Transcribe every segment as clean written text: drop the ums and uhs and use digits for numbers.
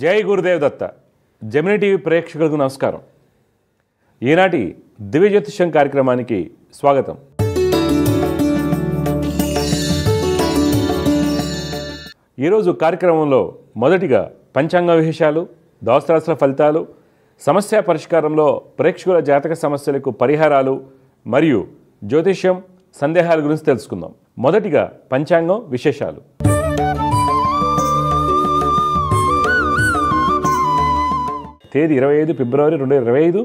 జై గురుదేవ్ దత్త. Gemini TV ప్రేక్షకులకు నమస్కారం. ఈనాటి దివ్య జ్యోతిష్యం కార్యక్రమానికి స్వాగతం. ఈరోజు కార్యక్రమంలో మొదటిగా పంచాంగ విశేషాలు, దోస్తరాశుల ఫలితాలు, సమస్య పరిష్కారంలో ప్రేక్షకుల జాతక సమస్యలకు పరిహారాలు మరియు జ్యోతిష్యం సందేహాల గురించి తెలుసుకుందాం. మొదటిగా పంచాంగం విశేషాలు. తేదీ 25 ఫిబ్రవరి 2025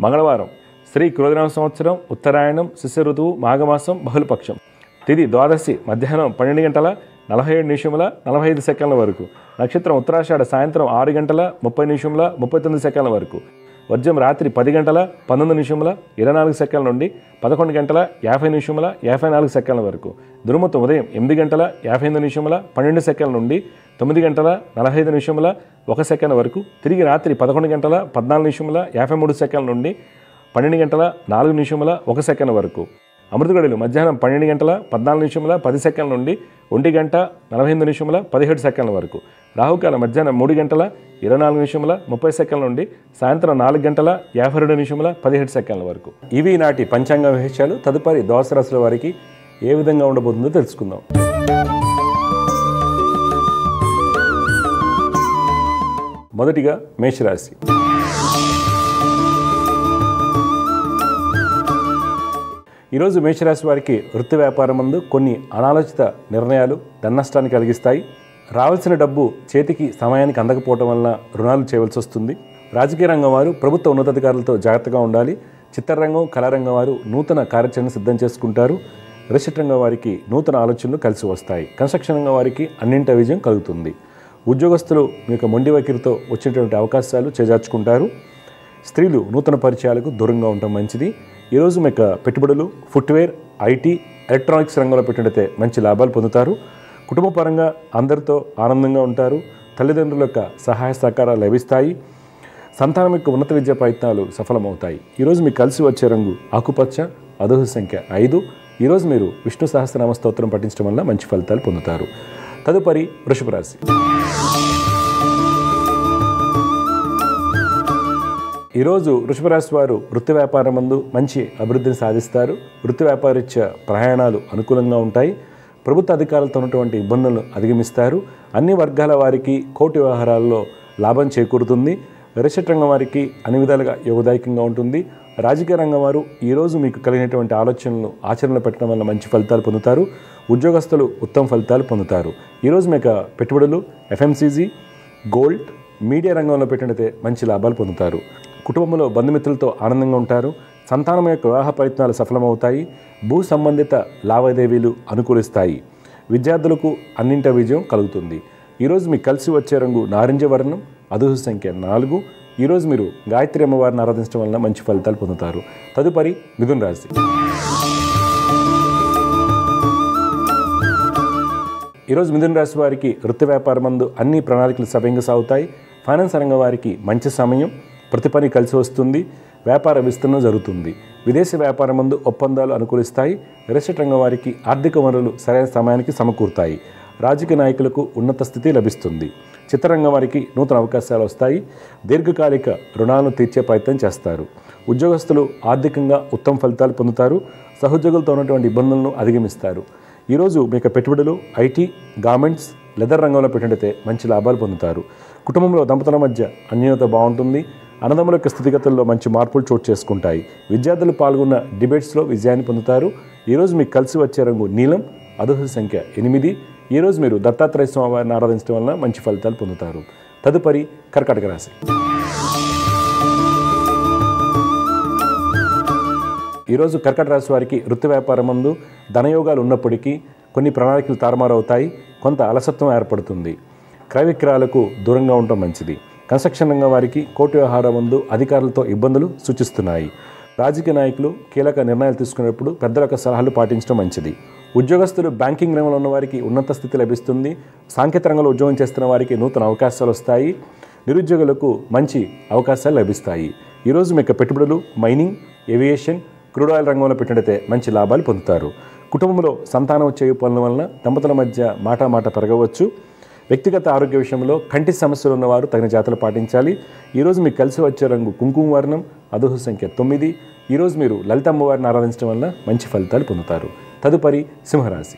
మంగళవారం. శ్రీ క్రోధనామ సంవత్సరం, ఉత్తరాయణం, శిశిర ఋతువు, మాఘమాసం, బహుళపక్షం. తిథి ద్వాదశి మధ్యాహ్నం 12 గంటల 47 నిమిషముల 45 సెకండ్ల వరకు. నక్షత్రం ఉత్తరాషాఢ సాయంత్రం 6 గంటల 30 నిమిషముల 39 సెకండ్ల వరకు. వర్జం రాత్రి 10 గంటల 19 నిమిషముల 24 సెకండ్ల నుండి 11 గంటల 50 నిమిషముల 54 సెకండ్ల వరకు. దుర్ముహూర్తం ఉదయం 8 గంటల 58 నిమిషముల 12 సెకండ్ల నుండి 9 గంటల 45 నిమిషముల 1 సెకండ్ వరకు. తిరిగి రాత్రి 11 గంటల 14 నిమిషముల 53 సెకండ్ల నుండి 12 గంటల 4 నిమిషముల 1 సెకండ్ వరకు. అమృత గడియలు మధ్యాహ్నం 12 గంటల 14 నిమిషముల 10 సెకండ్ల నుండి 1 గంట 48 నిమిషముల 17 సెకండ్ల వరకు. రాహుకాలం మధ్యాహ్నం 3 గంటల 24 నిమిషముల 30 సెకండ్ల నుండి సాయంత్రం 4 గంటల 52 నిమిషముల 17 సెకండ్ల వరకు. ఇవి నాటి పంచాంగ విశేషాలు. తదుపరి ద్వాదశ రాశుల వారికి ఏ విధంగా ఉండబోతుందో తెలుసుకుందాం. మొదటిగా మేషరాశి. ఈరోజు మేషరాశి వారికి వృత్తి వ్యాపారం నందు కొన్ని అనాలోచిత నిర్ణయాలు ధననష్టాన్ని కలిగిస్తాయి. రావాల్సిన డబ్బు చేతికి సమయానికి అందకపోవడం వలన రుణాలు చేయవలసి వస్తుంది. రాజకీయ రంగం వారు ప్రభుత్వ ఉన్నతాధికారులతో జాగ్రత్తగా ఉండాలి. చిత్రరంగం, కళారంగం వారు నూతన కార్యాచరణ సిద్ధం చేసుకుంటారు. రిషట్ రంగం వారికి నూతన ఆలోచనలు కలిసి వస్తాయి. కన్స్ట్రక్షన్ రంగం వారికి అన్నింట విజయం కలుగుతుంది. ఉద్యోగస్తులు మీ యొక్క మొండి వైఖరితో వచ్చినటువంటి అవకాశాలు చేజార్చుకుంటారు. స్త్రీలు నూతన పరిచయాలకు దూరంగా ఉండటం మంచిది. ఈరోజు మీ యొక్క పెట్టుబడులు ఫుట్వేర్, ఐటీ, ఎలక్ట్రానిక్స్ రంగంలో పెట్టినట్లయితే మంచి లాభాలు పొందుతారు. కుటుంబ పరంగా అందరితో ఆనందంగా ఉంటారు. తల్లిదండ్రుల యొక్క సహాయ సహకారాలు లభిస్తాయి. సంతానం యొక్క ఉన్నత విద్యా ప్రయత్నాలు సఫలమవుతాయి. ఈరోజు మీకు కలిసి వచ్చే రంగు ఆకుపచ్చ, అదృష్ట సంఖ్య 5. ఈరోజు మీరు విష్ణు సహస్రనామ స్తోత్రం పఠించడం వల్ల మంచి ఫలితాలు పొందుతారు. తదుపరి వృషభ రాశి. ఈరోజు వృషభ రాశి వారు వృత్తి వ్యాపారం నందు మంచి అభివృద్ధిని సాధిస్తారు. వృత్తి వ్యాపారరీత్యా ప్రయాణాలు అనుకూలంగా ఉంటాయి. ప్రభుత్వ అధికారులతో ఉన్నటువంటి ఇబ్బందులను అధిగమిస్తారు. అన్ని వర్గాల వారికి కోర్టు వ్యవహారాల్లో లాభం చేకూరుతుంది. రిషట్ రంగం వారికి అన్ని విధాలుగా యోగదాయకంగా ఉంటుంది. రాజకీయ రంగం వారు ఈరోజు మీకు కలిగినటువంటి ఆలోచనలను ఆచరణలో పెట్టడం వల్ల మంచి ఫలితాలు పొందుతారు. ఉద్యోగస్తులు ఉత్తమ ఫలితాలు పొందుతారు. ఈరోజు మీకు పెట్టుబడులు ఎఫ్ఎంసీజీ, గోల్డ్, మీడియా రంగంలో పెట్టినట్లయితే మంచి లాభాలు పొందుతారు. కుటుంబంలో బంధుమిత్రులతో ఆనందంగా ఉంటారు. సంతానం యొక్క వివాహ ప్రయత్నాలు సఫలమవుతాయి. భూ సంబంధిత లావాదేవీలు అనుకూలిస్తాయి. విద్యార్థులకు అన్నింట విజయం కలుగుతుంది. ఈరోజు మీకు కలిసి వచ్చే రంగు నారింజ వర్ణం, అదృష్ట సంఖ్య 4. ఈరోజు మీరు గాయత్రి అమ్మవారిని ఆరాధించడం వలన మంచి ఫలితాలు పొందుతారు. తదుపరి మిథున రాశి. ఈరోజు మిథున రాశి వారికి వృత్తి వ్యాపారం నందు అన్ని ప్రణాళికలు సవ్యంగా సాగుతాయి. ఫైనాన్స్ రంగం వారికి మంచి సమయం, ప్రతి పని కలిసి వస్తుంది. వ్యాపార విస్తరణ జరుగుతుంది. విదేశీ వ్యాపారం నందు ఒప్పందాలు అనుకూలిస్తాయి. రిషట్ రంగం వారికి ఆర్థిక వనరులు సరైన సమయానికి సమకూరుతాయి. రాజకీయ నాయకులకు ఉన్నత స్థితి లభిస్తుంది. చిత్రరంగం వారికి నూతన అవకాశాలు వస్తాయి. దీర్ఘకాలిక రుణాలను తీర్చే ప్రయత్నం చేస్తారు. ఉద్యోగస్తులు ఆర్థికంగా ఉత్తమ ఫలితాలు పొందుతారు. సహోద్యోగులతో ఉన్నటువంటి ఇబ్బందులను అధిగమిస్తారు. ఈరోజు మీకు పెట్టుబడులు ఐటీ, గార్మెంట్స్, లెదర్ రంగంలో పెట్టినట్లయితే మంచి లాభాలు పొందుతారు. కుటుంబంలో దంపతుల మధ్య అన్యోన్యత బాగుంటుంది. అన్నదమ్ముల యొక్క స్థితిగతుల్లో మంచి మార్పులు చోటు చేసుకుంటాయి. విద్యార్థులు పాల్గొన్న డిబేట్స్లో విజయాన్ని పొందుతారు. ఈరోజు మీకు కలిసి వచ్చే రంగు నీలం, అదృష్ట సంఖ్య 8. ఈరోజు మీరు దత్తాత్రేయ స్వామి వారిని ఆరాధించడం వలన మంచి ఫలితాలు పొందుతారు. తదుపరి కర్కాటక రాశి. ఈరోజు కర్కాటక రాశి వారికి వృత్తి వ్యాపారం నందు ధనయోగాలు ఉన్నప్పటికీ కొన్ని ప్రణాళికలు తారుమారవుతాయి. కొంత అలసత్వం ఏర్పడుతుంది. క్రయ విక్రయాలకు దూరంగా ఉండటం మంచిది. కన్స్ట్రక్షన్ రంగం వారికి కోర్టు వ్యవహారం నందు అధికారులతో ఇబ్బందులు సూచిస్తున్నాయి. రాజకీయ నాయకులు కీలక నిర్ణయాలు తీసుకునేటప్పుడు పెద్దల యొక్క సలహాలు పాటించడం మంచిది. ఉద్యోగస్తులు బ్యాంకింగ్ రంగంలో ఉన్న వారికి ఉన్నత స్థితి లభిస్తుంది. సాంకేతిక రంగంలో ఉద్యోగం చేస్తున్న వారికి నూతన అవకాశాలు వస్తాయి. నిరుద్యోగులకు మంచి అవకాశాలు లభిస్తాయి. ఈరోజు మీకు పెట్టుబడులు మైనింగ్, ఏవియేషన్, క్రూడ్ ఆయిల్ రంగంలో పెట్టినట్లయితే మంచి లాభాలు పొందుతారు. కుటుంబంలో సంతానం చేయు పనుల వలన దంపతుల మధ్య మాట పెరగవచ్చు. వ్యక్తిగత ఆరోగ్య విషయంలో కంటి సమస్యలు ఉన్నవారు తగిన జాగ్రత్తలు పాటించాలి. ఈరోజు మీకు కలిసి వచ్చే రంగు కుంకుమ వర్ణం, అదృష్ట సంఖ్య 9. ఈరోజు మీరు లలిత అమ్మవారిని ఆరాధించడం వల్ల మంచి ఫలితాలు పొందుతారు. తదుపరి సింహరాశి.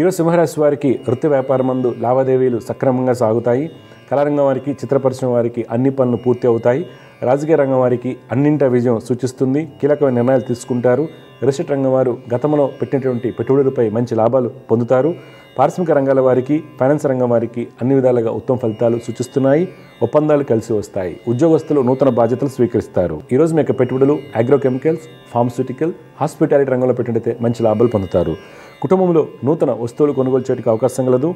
ఈరోజు సింహరాశి వారికి వృత్తి వ్యాపారమందు లావాదేవీలు సక్రమంగా సాగుతాయి. కళారంగం వారికి, చిత్ర పరిశ్రమ వారికి అన్ని పనులు పూర్తి అవుతాయి. రాజకీయ రంగం వారికి అన్నింట విజయం సూచిస్తుంది. కీలకమైన నిర్ణయాలు తీసుకుంటారు. రియల్ ఎస్టేట్ రంగం వారు గతంలో పెట్టినటువంటి పెట్టుబడులపై మంచి లాభాలు పొందుతారు. పారిశ్రామిక రంగాల వారికి, ఫైనాన్స్ రంగం వారికి అన్ని విధాలుగా ఉత్తమ ఫలితాలు సూచిస్తున్నాయి. ఒప్పందాలు కలిసి వస్తాయి. ఉద్యోగస్తులు నూతన బాధ్యతలు స్వీకరిస్తారు. ఈరోజు మీ యొక్క పెట్టుబడులు అగ్రోకెమికల్స్, ఫార్మస్యూటికల్, హాస్పిటాలిటీ రంగంలో పెట్టినట్లయితే మంచి లాభాలు పొందుతారు. కుటుంబంలో నూతన వస్తువులు కొనుగోలు చేయడానికి అవకాశం కలదు.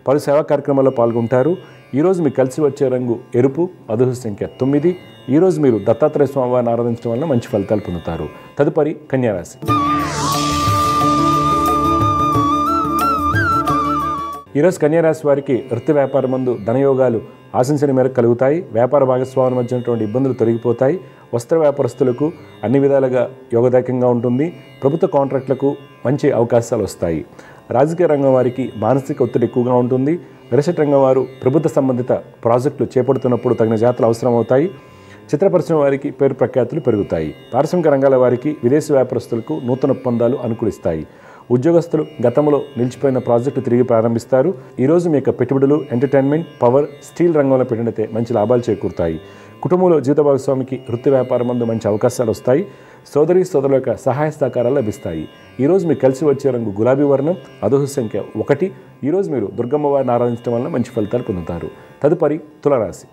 పలు సేవా కార్యక్రమాల్లో పాల్గొంటారు. ఈరోజు మీకు కలిసి వచ్చే రంగు ఎరుపు, అదృష్ట సంఖ్య 9. ఈరోజు మీరు దత్తాత్రేయ స్వామివారిని ఆరాధించడం వల్ల మంచి ఫలితాలు పొందుతారు. తదుపరి కన్యారాశి. ఈరోజు కన్యారాశి వారికి వృత్తి వ్యాపారం మందు ధనయోగాలు ఆశించిన మేరకు కలుగుతాయి. వ్యాపార భాగస్వాముల మధ్య ఉన్నటువంటి ఇబ్బందులు తొలగిపోతాయి. వస్త్ర వ్యాపారస్తులకు అన్ని విధాలుగా యోగదాయకంగా ఉంటుంది. ప్రభుత్వ కాంట్రాక్టులకు మంచి అవకాశాలు వస్తాయి. రాజకీయ రంగం వారికి మానసిక ఒత్తిడి ఎక్కువగా ఉంటుంది. రియల్ ఎస్టేట్ రంగం వారు ప్రభుత్వ సంబంధిత ప్రాజెక్టులు చేపడుతున్నప్పుడు తగిన జాగ్రత్తలు అవసరం అవుతాయి. చిత్ర పరిశ్రమ వారికి పేరు ప్రఖ్యాతులు పెరుగుతాయి. పారిశ్రామిక రంగాల వారికి, విదేశీ వ్యాపారస్తులకు నూతన ఒప్పందాలు అనుకూలిస్తాయి. ఉద్యోగస్తులు గతంలో నిలిచిపోయిన ప్రాజెక్టు తిరిగి ప్రారంభిస్తారు. ఈరోజు మీ యొక్క పెట్టుబడులు ఎంటర్టైన్మెంట్, పవర్, స్టీల్ రంగంలో పెట్టినట్లయితే మంచి లాభాలు చేకూరుతాయి. కుటుంబంలో జీవిత భాగస్వామికి వృత్తి వ్యాపారం మందు మంచి అవకాశాలు వస్తాయి. సోదరుల యొక్క సహాయ సహకారాలు లభిస్తాయి. ఈరోజు మీకు కలిసి వచ్చే రంగు గులాబీ వర్ణం, అదృష్ట సంఖ్య 1. ఈరోజు మీరు దుర్గమ్మ వారిని ఆరాధించడం వల్ల మంచి ఫలితాలు పొందుతారు. తదుపరి తులారాశి.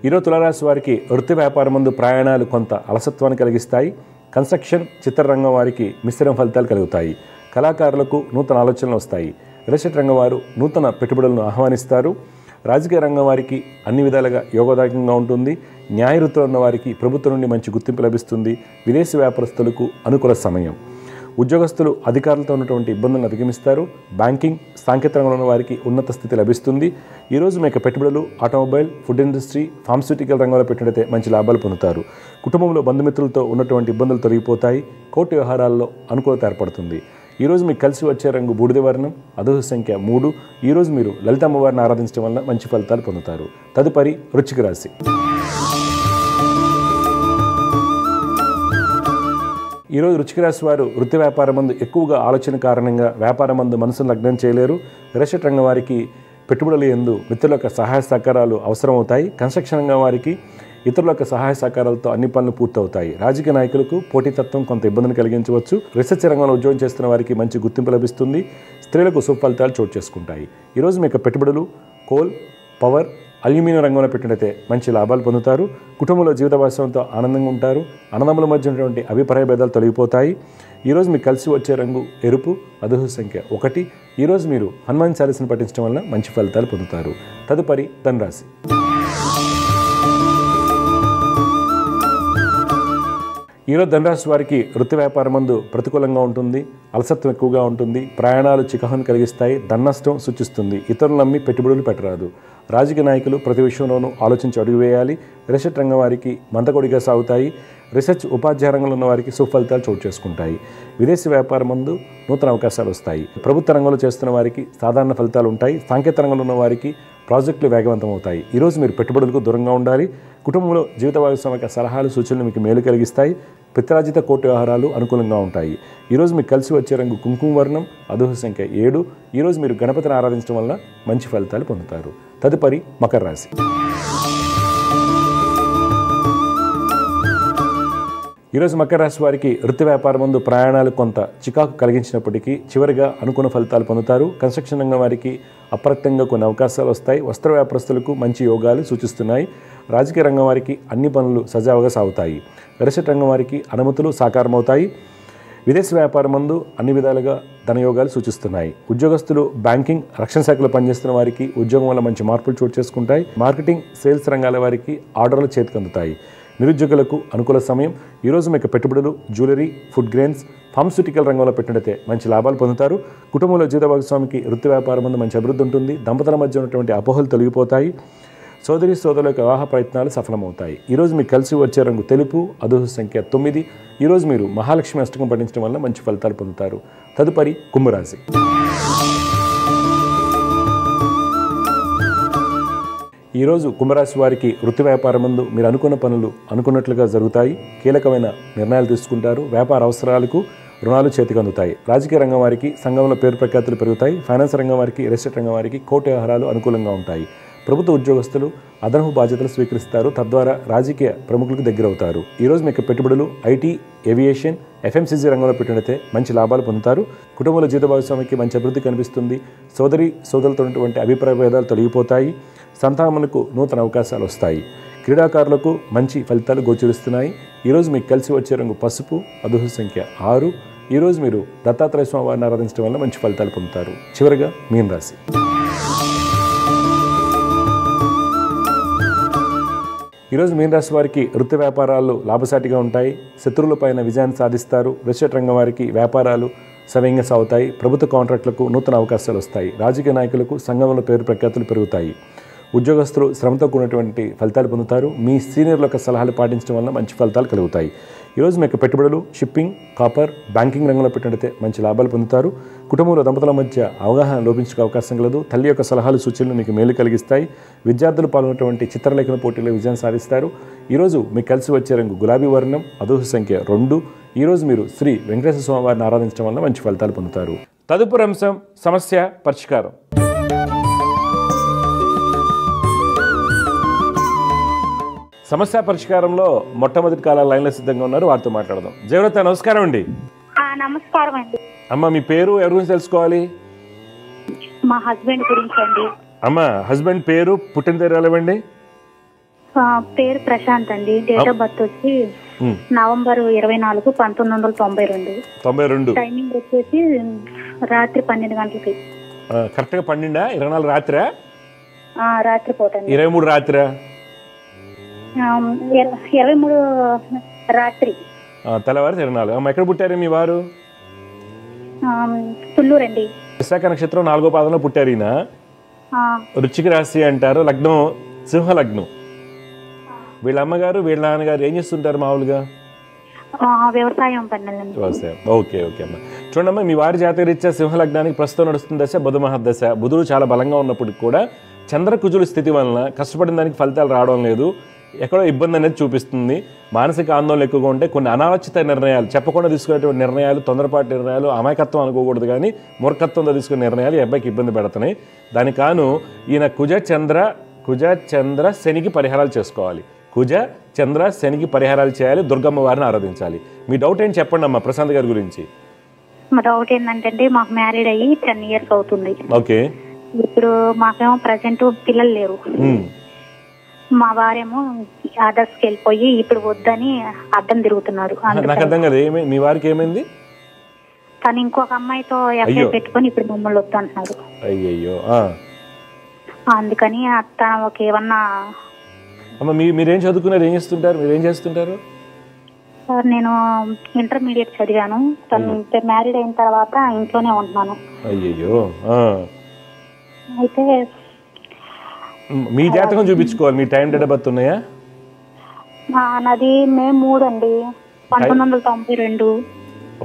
ఈరోజు తులారాశి వారికి వృత్తి వ్యాపారం మందు ప్రయాణాలు కొంత అలసత్వాన్ని కలిగిస్తాయి. కన్స్ట్రక్షన్, చిత్రరంగం వారికి మిశ్రమ ఫలితాలు కలుగుతాయి. కళాకారులకు నూతన ఆలోచనలు వస్తాయి. రియల్ ఎస్టేట్ రంగం వారు నూతన పెట్టుబడులను ఆహ్వానిస్తారు. రాజకీయ రంగం వారికి అన్ని విధాలుగా యోగదాయకంగా ఉంటుంది. న్యాయ వృత్తిలో ఉన్న వారికి ప్రభుత్వం నుండి మంచి గుర్తింపు లభిస్తుంది. విదేశీ వ్యాపారస్తులకు అనుకూల సమయం. ఉద్యోగస్తులు అధికారులతో ఉన్నటువంటి ఇబ్బందులను అధిగమిస్తారు. బ్యాంకింగ్, సాంకేతిక రంగంలో ఉన్న వారికి ఉన్నత స్థితి లభిస్తుంది. ఈరోజు మీ యొక్క పెట్టుబడులు ఆటోమొబైల్, ఫుడ్ ఇండస్ట్రీ, ఫార్మస్యూటికల్ రంగంలో పెట్టినట్లయితే మంచి లాభాలు పొందుతారు. కుటుంబంలో బంధుమిత్రులతో ఉన్నటువంటి ఇబ్బందులు తొలగిపోతాయి. కోర్టు వ్యవహారాల్లో అనుకూలత ఏర్పడుతుంది. ఈరోజు మీకు కలిసి వచ్చే రంగు బూడిద వర్ణం, అదృష్ట సంఖ్య 3. ఈరోజు మీరు లలిత అమ్మవారిని ఆరాధించడం వల్ల మంచి ఫలితాలు పొందుతారు. తదుపరి వృశ్చిక రాశి. ఈరోజు వృశ్చిక రాశి వారు వృత్తి వ్యాపారం మందు ఎక్కువగా ఆలోచన కారణంగా వ్యాపారం మందు మనసును లగ్నం చేయలేరు. రియల్ ఎస్టేట్ రంగం వారికి పెట్టుబడుల యందు మిత్రుల యొక్క సహాయ సహకారాలు అవసరమవుతాయి. కన్స్ట్రక్షన్ రంగం వారికి ఇతరుల యొక్క సహాయ సహకారాలతో అన్ని పనులు పూర్తవుతాయి. రాజకీయ నాయకులకు పోటీతత్వం కొంత ఇబ్బందిని కలిగించవచ్చు. రీసెర్చ్ రంగంలో ఉద్యోగం చేస్తున్న వారికి మంచి గుర్తింపు లభిస్తుంది. స్త్రీలకు సుఫలితాలు చోటు చేసుకుంటాయి. ఈరోజు మీ యొక్క పెట్టుబడులు కోల్, పవర్, అల్యూమినియం రంగంలో పెట్టినట్లయితే మంచి లాభాలు పొందుతారు. కుటుంబంలో జీవిత భాగస్వామితో ఆనందంగా ఉంటారు. అన్నదమ్ముల మధ్య ఉన్నటువంటి అభిప్రాయ భేదాలు తొలగిపోతాయి. ఈరోజు మీకు కలిసి వచ్చే రంగు ఎరుపు, అదృష్ట సంఖ్య 1. ఈరోజు మీరు హనుమాన్ చాలీసాను పఠించడం వల్ల మంచి ఫలితాలు పొందుతారు. తదుపరి ధనురాశి. ఈరోజు ధనురాశి వారికి వృత్తి వ్యాపారం మందు ప్రతికూలంగా ఉంటుంది. అలసత్వం ఎక్కువగా ఉంటుంది. ప్రయాణాలు చికాకును కలిగిస్తాయి. ధననష్టం సూచిస్తుంది. ఇతరులు నమ్మి పెట్టుబడులు పెట్టరాదు. రాజకీయ నాయకులు ప్రతి విషయంలోనూ ఆలోచించి అడుగు వేయాలి. రియల్ ఎస్టేట్ రంగం వారికి మందకొడిగా సాగుతాయి. రీసెర్చ్, ఉపాధ్యాయ రంగంలో ఉన్న వారికి సుఫలితాలు చోటు చేసుకుంటాయి. విదేశీ వ్యాపారం మందు నూతన అవకాశాలు వస్తాయి. ప్రభుత్వ రంగంలో చేస్తున్న వారికి సాధారణ ఫలితాలు ఉంటాయి. సాంకేతిక రంగంలో ఉన్న వారికి ప్రాజెక్టులు వేగవంతం అవుతాయి. ఈరోజు మీరు పెట్టుబడులకు దూరంగా ఉండాలి. కుటుంబంలో జీవిత భాగస్వామి సలహాలు, సూచనలు మీకు మేలు కలిగిస్తాయి. పిత్రార్జిత కోర్టు వ్యవహారాలు అనుకూలంగా ఉంటాయి. ఈరోజు మీకు కలిసి వచ్చే రంగు కుంకుమ వర్ణం, అదృష్ట సంఖ్య 7. ఈరోజు మీరు గణపతిని ఆరాధించడం వల్ల మంచి ఫలితాలు పొందుతారు. తదుపరి మకర రాశి. ఈరోజు మకర రాశి వారికి వృత్తి వ్యాపారం ముందు ప్రయాణాలు కొంత చికాకు కలిగించినప్పటికీ చివరిగా అనుకున్న ఫలితాలు పొందుతారు. కన్స్ట్రక్షన్ రంగం వారికి అప్రత్యంగా కొన్ని అవకాశాలు వస్తాయి. వస్త్ర వ్యాపారస్తులకు మంచి యోగాలు సూచిస్తున్నాయి. రాజకీయ రంగం వారికి అన్ని పనులు సజావుగా సాగుతాయి. రియల్ ఎస్టేట్ రంగం వారికి అనుమతులు సాకారమవుతాయి. విదేశీ వ్యాపారం మందు అన్ని విధాలుగా ధనయోగాలు సూచిస్తున్నాయి. ఉద్యోగస్తులు బ్యాంకింగ్, రక్షణ శాఖలో పనిచేస్తున్న వారికి ఉద్యోగం వల్ల మంచి మార్పులు చోటు చేసుకుంటాయి. మార్కెటింగ్, సేల్స్ రంగాల వారికి ఆర్డర్లు చేతికి అందుతాయి. నిరుద్యోగులకు అనుకూల సమయం. ఈరోజు మీకు పెట్టుబడులు జ్యువెలరీ, ఫుడ్ గ్రెయిన్స్, ఫార్మస్యూటికల్ రంగంలో పెట్టినట్లయితే మంచి లాభాలు పొందుతారు. కుటుంబంలో జీవిత భాగస్వామికి వృత్తి వ్యాపారం మందు మంచి అభివృద్ధి ఉంటుంది. దంపతుల మధ్య ఉన్నటువంటి అపోహలు తొలగిపోతాయి. సోదరి సోదరుల యొక్క వివాహ ప్రయత్నాలు సఫలమవుతాయి. ఈరోజు మీకు కలిసి వచ్చే రంగు తెలుపు, అదృష్ట సంఖ్య 9. ఈరోజు మీరు మహాలక్ష్మి అష్టకం పఠించడం వల్ల మంచి ఫలితాలు పొందుతారు. తదుపరి కుంభరాశి. ఈరోజు కుంభరాశి వారికి వృత్తి వ్యాపారం ముందు మీరు అనుకున్న పనులు అనుకున్నట్లుగా జరుగుతాయి. కీలకమైన నిర్ణయాలు తీసుకుంటారు. వ్యాపార అవసరాలకు రుణాలు చేతికి అందుతాయి. రాజకీయ రంగం వారికి సంఘంలో పేరు ప్రఖ్యాతులు పెరుగుతాయి. ఫైనాన్స్ రంగం వారికి, రియల్ రంగం వారికి కోర్టు వ్యవహారాలు అనుకూలంగా ఉంటాయి. ప్రభుత్వ ఉద్యోగస్తులు అదనపు బాధ్యతలు స్వీకరిస్తారు. తద్వారా రాజకీయ ప్రముఖులకు దగ్గరవుతారు. ఈరోజు మీకు పెట్టుబడులు ఐటీ, ఏవియేషన్, ఎఫ్ఎంసీజీ రంగంలో పెట్టినట్లయితే మంచి లాభాలు పొందుతారు. కుటుంబంలో జీవిత భాగస్వామికి మంచి అభివృద్ధి కనిపిస్తుంది. సోదరులతో ఉన్నటువంటి అభిప్రాయ భేదాలు తొలగిపోతాయి. సంతానములకు నూతన అవకాశాలు వస్తాయి. క్రీడాకారులకు మంచి ఫలితాలు గోచరిస్తున్నాయి. ఈరోజు మీకు కలిసి వచ్చే రంగు పసుపు, అదృష్ట సంఖ్య 6. ఈరోజు మీరు దత్తాత్రేయ స్వామి వారిని ఆరాధించడం వల్ల మంచి ఫలితాలు పొందుతారు. చివరిగా మీన రాశి. ఈరోజు మీన రాశి వారికి వృత్తి వ్యాపారాలు లాభసాటిగా ఉంటాయి. శత్రువులపైన విజయాన్ని సాధిస్తారు. రియల్ రంగం వారికి వ్యాపారాలు సవ్యంగా సాగుతాయి. ప్రభుత్వ కాంట్రాక్టులకు నూతన అవకాశాలు వస్తాయి. రాజకీయ నాయకులకు సంఘంలో పేరు ప్రఖ్యాతులు పెరుగుతాయి. ఉద్యోగస్తులు శ్రమతో కూడినటువంటి ఫలితాలు పొందుతారు. మీ సీనియర్ల యొక్క సలహాలు పాటించడం వల్ల మంచి ఫలితాలు కలుగుతాయి. ఈరోజు మీకు పెట్టుబడులు షిప్పింగ్, కాపర్, బ్యాంకింగ్ రంగంలో పెట్టినట్లయితే మంచి లాభాలు పొందుతారు. కుటుంబంలో దంపతుల మధ్య అవగాహన లోపించే అవకాశం కలదు. తల్లి యొక్క సలహాలు సూచనలు మీకు మేలు కలిగిస్తాయి. విద్యార్థులు పాల్గొన్నటువంటి చిత్రలేఖన పోటీలో విజయం సాధిస్తారు. ఈరోజు మీకు కలిసి వచ్చే రంగు గులాబీ వర్ణం, అదృష్ట సంఖ్య 2. ఈరోజు మీరు శ్రీ వెంకటేశ్వర స్వామి వారిని ఆరాధించడం వల్ల మంచి ఫలితాలు పొందుతారు. తదుపరి అంశం సమస్య పరిష్కారం. సమస్య పరిష్కారంలో మొట్టమొదటి కాల లైన్లో సిద్ధంగా ఉన్నారు. వారితో మాట్లాడదాం. జయవ్రత, నమస్కారం అండి. నమస్కారం అండి. అమ్మ, మీ పేరు ఎవరి గురించి తెలుసుకోవాలి? మా హస్బెండ్ గురించి అండి. అమ్మ, హస్బెండ్ పేరు, పుట్టిన తేదీ ఇవ్వండి. పేరు ప్రశాంత్ అండి. డేట్ ఆఫ్ బర్త్ వచ్చి నవంబర్ 24, 1992. టైమింగ్ వచ్చేసి రాత్రి 12 గంటలకి. కరెక్ట్ గా 12, 24 రాత్రి? రాత్రి పూట. 23 రాత్రి? 23 రాత్రి. తెల్లవారు 24. అమ్మ, ఎక్కడ పుట్టారు మీ వారు? తుళ్ళూరు అండి. విశాఖ నక్షత్రం 4వ పాదంలో పుట్టారు ఈయన. వృశ్చిక రాశి అంటారు. లగ్నం సింహ లగ్నం. వీళ్ళ అమ్మగారు వీళ్ళ నాన్నగారు ఏం చేస్తుంటారు మామూలుగా? వ్యవసాయం. వ్యవసాయం. ఓకే ఓకే అమ్మ. చూడమ్మా, మీ వారి జాతక రీత్యా సింహ లగ్నానికి ప్రస్తుతం నడుస్తున్న దశ బుధ మహాదశ. బుధుడు చాలా బలంగా ఉన్నప్పటికి కూడా చంద్రకుజుల స్థితి వలన కష్టపడిన దానికి ఫలితాలు రావడం లేదు. ఎక్కడో ఇబ్బంది అనేది చూపిస్తుంది. మానసిక ఆందోళన ఎక్కువగా ఉంటే కొన్ని అనాలోచిత నిర్ణయాలు, చెప్పకుండా తీసుకునేటువంటి నిర్ణయాలు, తొందరపాటు నిర్ణయాలు, అమాయకత్వం అనుకోకూడదు కానీ మూర్ఖత్వంతో తీసుకునే నిర్ణయాలు ఈ అబ్బాయికి ఇబ్బంది పెడుతున్నాయి. దానికి కాను ఈయన కుజ చంద్ర శనికి పరిహారాలు చేసుకోవాలి. కుజ చంద్ర శనికి పరిహారాలు చేయాలి. దుర్గమ్మ వారిని ఆరాధించాలి. మీ డౌట్ ఏంటి చెప్పండి అమ్మా ప్రశాంత్ గారి గురించి. మా డౌట్ ఏంటంటే మాకు మ్యారీడ్ అయ్యి 10 years అవుతుంది. ఓకే. ఇప్పుడు మాకేమో ప్రజెంట్ పిల్లలు లేరు. మా వారేమో ఆదర్శకి వెళ్ళిపోయి ఇప్పుడు వద్దని అడ్డం తిరుగుతున్నారు. నాకు అర్థం కదా, మీ వారికి ఏమైంది? తను ఇంకొక అమ్మాయితో ఎఫ్ఐఆర్ పెట్టుకొని ఇప్పుడు మమ్మల్ని వద్దు అంటున్నారు. అయ్యయ్యో. అందుకని తన ఏమన్నా. అమ్మ, మీరేం చదువుకున్నారు? ఏం చేస్తుంటారు? మీరేం చేస్తుంటారు? సార్, నేను ఇంటర్మీడియట్ చదివాను. తను మ్యారీడ్ అయిన తర్వాత ఇంట్లోనే ఉంటున్నాను. అయ్యయ్యో. అయితే మీ జాతకం చూపించుకోవాలి. మీ టైం డేట్ ఆఫ్ బర్త్ ఉన్నాయా? నాది మే 3 అండి, 1992.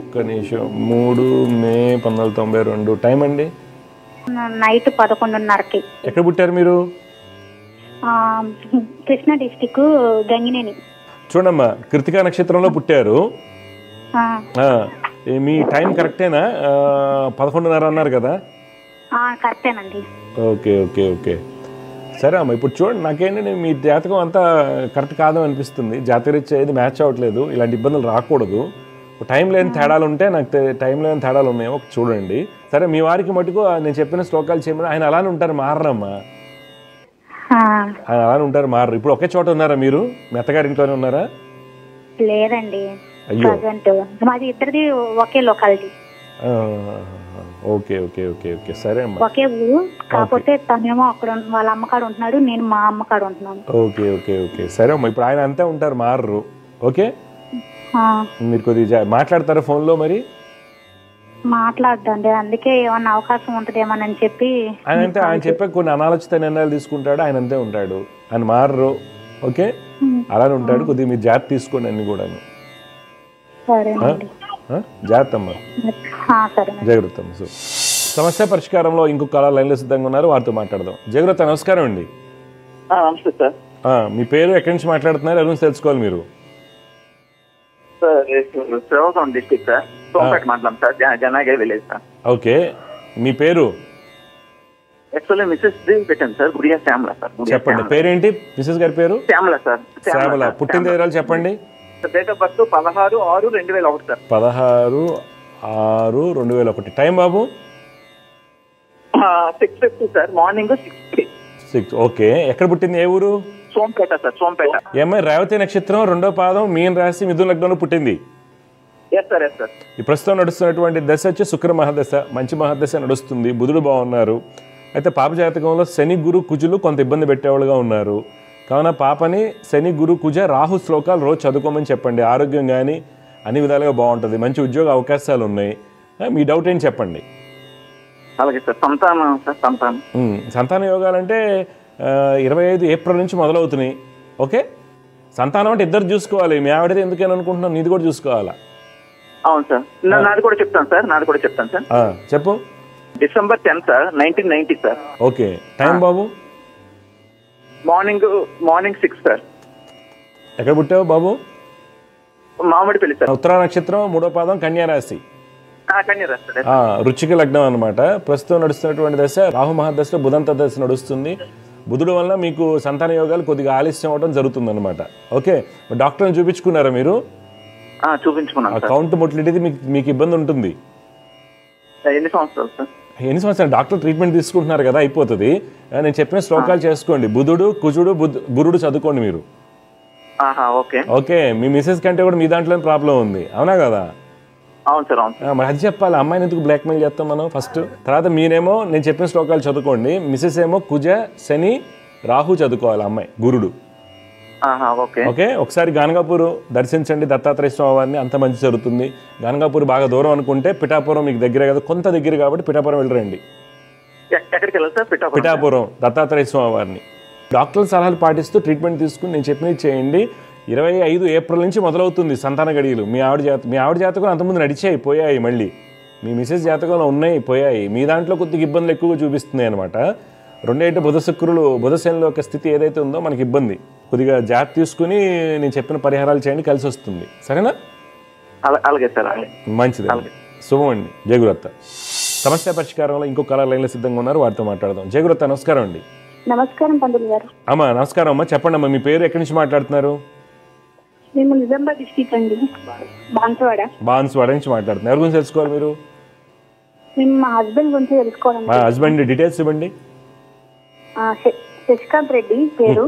ఒక్క నిమిషం. 3 మే 1992. టైం అండి? నైట్ 11:30కి. ఎక్కడ పుట్టారు మీరు? కృష్ణా డిస్టిక్, గంగినేని. చూడమ్మా, కృతికా నక్షత్రంలో పుట్టారు. మీ టైం కరెక్టేనా? 11:30 అన్నారు కదా? కరెక్టేనండి. Okay okay okay. సరే అమ్మ, ఇప్పుడు చూడండి, నాకేంటంటే మీ జాతకం అంతా కరెక్ట్ కాదని అనిపిస్తుంది. జాతకరీత్యా ఏది మ్యాచ్ అవ్వట్లేదు. ఇలాంటి ఇబ్బందులు రాకూడదు. టైం లేని తేడాలు ఉంటే నాకు టైం లేని తేడాలు ఉన్నాయో చూడండి. సరే, మీ వారికి మటుకు నేను చెప్పిన శ్లోకాలు చేయమని ఆయన అలానే ఉంటారు, మారమ్మా. ఆయన అలానే ఉంటారు, మారరు. ఇప్పుడు ఒకే చోట ఉన్నారా మీరు? మీ అత్తగారి ఇంట్లోనే ఉన్నారా? లేదండి, మాది ఇద్దరిది ఒకే locality. Okay okay okay okay. సరే అమ్మా. ఒకే ఊరు, కాకపోతే తనేమో అక్కడ వాళ్ళ అమ్మకాడ ఉంటున్నాడు, నేను మా అమ్మకాడ ఉంటున్నాను. Okay okay okay. సరే అమ్మా, ఇప్పుడు ఆయన అంతే ఉంటారు, మారరు. ఓకే. మీరు కొద్దిగా మాట్లాడతారా ఫోన్లో? మరి మాట్లాడదండి, అందుకే ఏమన్నా అవకాశం ఉంటుందేమోనని చెప్పి. ఆయన అంతే, ఆయన చెప్పే కొన్ని అనాలోచిత నిర్ణయాలు తీసుకుంటాడు. ఆయన అంతే ఉంటాడు. ఆయన మారరు. ఓకే, అలానే ఉంటాడు. కొద్దిగా మీరు జాగ్రత్త తీసుకోండి అన్ని కూడా. జాగ్రత్త అమ్మా, జాగ్రత్త అమ్మ. సో సమస్య పరిష్కారంలో ఇంకొక కాల లైన్లో సిద్ధంగా ఉన్నారు, వారితో మాట్లాడదాం. జాగ్రత్త, నమస్కారం అండి. నమస్తే సార్. మీ పేరు, ఎక్కడి నుంచి మాట్లాడుతున్నారు, ఎవరి నుంచి తెలుసుకోవాలి మీరు? శ్రీకాకుళం డిస్ట్రిక్ట్ సార్, సోంపేట మండలం సార్, జనాగే విలేజ్ సార్. ఓకే, మీ పేరు? యాక్చువల్లీ మిస్సెస్ పెట్టాను సార్, గుడియా శ్యామల సార్. చెప్పండి, పేరేంటి మిస్సెస్ గారి పేరు? శ్యామల సార్. శ్యామల. పుట్టిన వివరాలు చెప్పండి. Date of birth 16/6/2001 sir. 16/6/2001. Time Babu? 6:50 sir, morning 6. Okay, ఎక్కడ పుట్టింది, ఏ ఊరు? సోంపేట సార్, సోంపేట. ఏమై రేవతి నక్షత్రం 2వ పాదం మీన రాశి మిథున లగ్నంలో పుట్టింది. Yes sir, yes sir. ఈ ప్రస్తుతం నడుస్తున్నటువంటి దశ వచ్చి శుక్ర మహాదశ, మంచి మహాదశ నడుస్తుంది. బుధుడు బాగున్నారు. అయితే పాప జాతకంలో శని గురు కుజులు కొంత ఇబ్బంది పెట్టేవాళ్ళుగా ఉన్నారు. కావున పాపని శని గురు కుజ రాహు శ్లోకాలు రోజు చదువుకోమని చెప్పండి. ఆరోగ్యం కానీ అన్ని విధాలుగా బాగుంటుంది. మంచి ఉద్యోగ అవకాశాలు ఉన్నాయి. మీ డౌట్ ఏంటి చెప్పండి. అలాగే సార్. సంతానం సార్, సంతాన యోగాలంటే 25 ఏప్రిల్ నుంచి మొదలవుతున్నాయి. ఓకే, సంతానం అంటే ఇద్దరు చూసుకోవాలి. మీ ఆవిడది ఎందుకని అనుకుంటున్నాను, నీది కూడా చూసుకోవాలా? అవును సార్, నాది కూడా చెప్తాను సార్. చెప్పు. December 10 sir, 1990 sir. Okay, time బాబు? Morning 6 sir. ఎక్కడ పుట్టావు బాబు? మామిడిపల్లి సార్. ఉత్తరా నక్షత్రం 3వ పాదం కన్యా రాశి. రుచిక లగ్నం అన్నమాట. ప్రస్తుతం నడుస్తున్నటువంటి దశ రాహు మహాదశలో బుధంత దశ నడుస్తుంది. బుధుడు వల్ల మీకు సంతాన యోగాలు కొద్దిగా ఆలస్యం అవడం జరుగుతుంది అనమాట. ఓకే, డాక్టర్ని చూపించుకున్నారా మీరు? చూపించుకున్నాను. కౌంట్ మొటిలిటీ మీకు ఇబ్బంది ఉంటుంది. ఎన్ని సంవత్సరాలు డాక్టర్ ట్రీట్మెంట్ తీసుకుంటున్నారు కదా, అయిపోతుంది. నేను చెప్పిన శ్లోకాలు చేసుకోండి. బుధుడు కుజుడు గురుడు చదువుకోండి మీరు. ఓకే, మీ మిసెస్ కంటే కూడా మీ దాంట్లో ప్రాబ్లం ఉంది, అవునా కదా? అవును సార్, అవును. మరి అది చెప్పాలి. అమ్మాయిని ఎందుకు బ్లాక్మెయిల్ చేస్తాం మనం ఫస్ట్? తర్వాత మీరేమో నేను చెప్పిన శ్లోకాలు చదువుకోండి. మిసెస్ ఏమో కుజ శని రాహు చదువుకోవాలి, అమ్మాయి గురుడు. ఓకే, ఒకసారి గానగాపూర్ దర్శించండి దత్తాత్రేయ స్వామి వారిని, అంత మంచి జరుగుతుంది. గానగాపూర్ బాగా దూరం అనుకుంటే పిఠాపురం మీకు దగ్గరే కదా, కొంత దగ్గర కాబట్టి పిఠాపురం వెళ్ళరండి. పిఠాపురం దత్తాత్రేయ స్వామి వారిని డాక్టర్ల సలహాలు పాటిస్తూ ట్రీట్మెంట్ తీసుకుని నేను చెప్పినది చేయండి. 25 ఏప్రిల్ నుంచి మొదలవుతుంది సంతాన గడియలు. మీ ఆవిడ జాతకం అంతకుముందు నడిచాయి, పోయాయి. మళ్ళీ మీ మిసెస్ జాతకంలో ఉన్నాయి, పోయాయి. మీ దాంట్లో కొద్దిగా ఇబ్బందులు ఎక్కువగా చూపిస్తున్నాయి అనమాట. 2 బుధ శుక్రులు బుధశనిలో ఒక స్థితి ఏదైతే ఉందో మనకి ఇబ్బంది. కొద్దిగా జాగ్రత్త తీసుకుని నేను చెప్పిన పరిహారాలు చేయండి, కలిసి వస్తుంది. సరేనా? అలాగే సార్, మంచిది. శుభం అండి. జయగురత్త. సమస్య పరిష్కారంలో ఇంకో కళ లైన్లో సిద్ధంగా ఉన్నారు, వారితో మాట్లాడదాం. జయగురత్త, నమస్కారం అండి. నమస్కారం పంతులు గారు. అమ్మా నమస్కారం అమ్మా, చెప్పండి అమ్మా, మీ పేరు, ఎక్కడి నుంచి మాట్లాడుతున్నారు? మేము నిజామాబాద్ డిస్ట్రిక్ట్ అండి, బాన్స్వాడ నుంచి మాట్లాడుతున్నారు. ఎవరి గురించి తెలుసుకోవాలి మీరు? మేము మా హస్బెండ్ గురించి తెలుసుకోవాలి. మా హస్బెండ్ డీటెయిల్స్ ఇవ్వండి. శశికాంత్ రెడ్డి పేరు.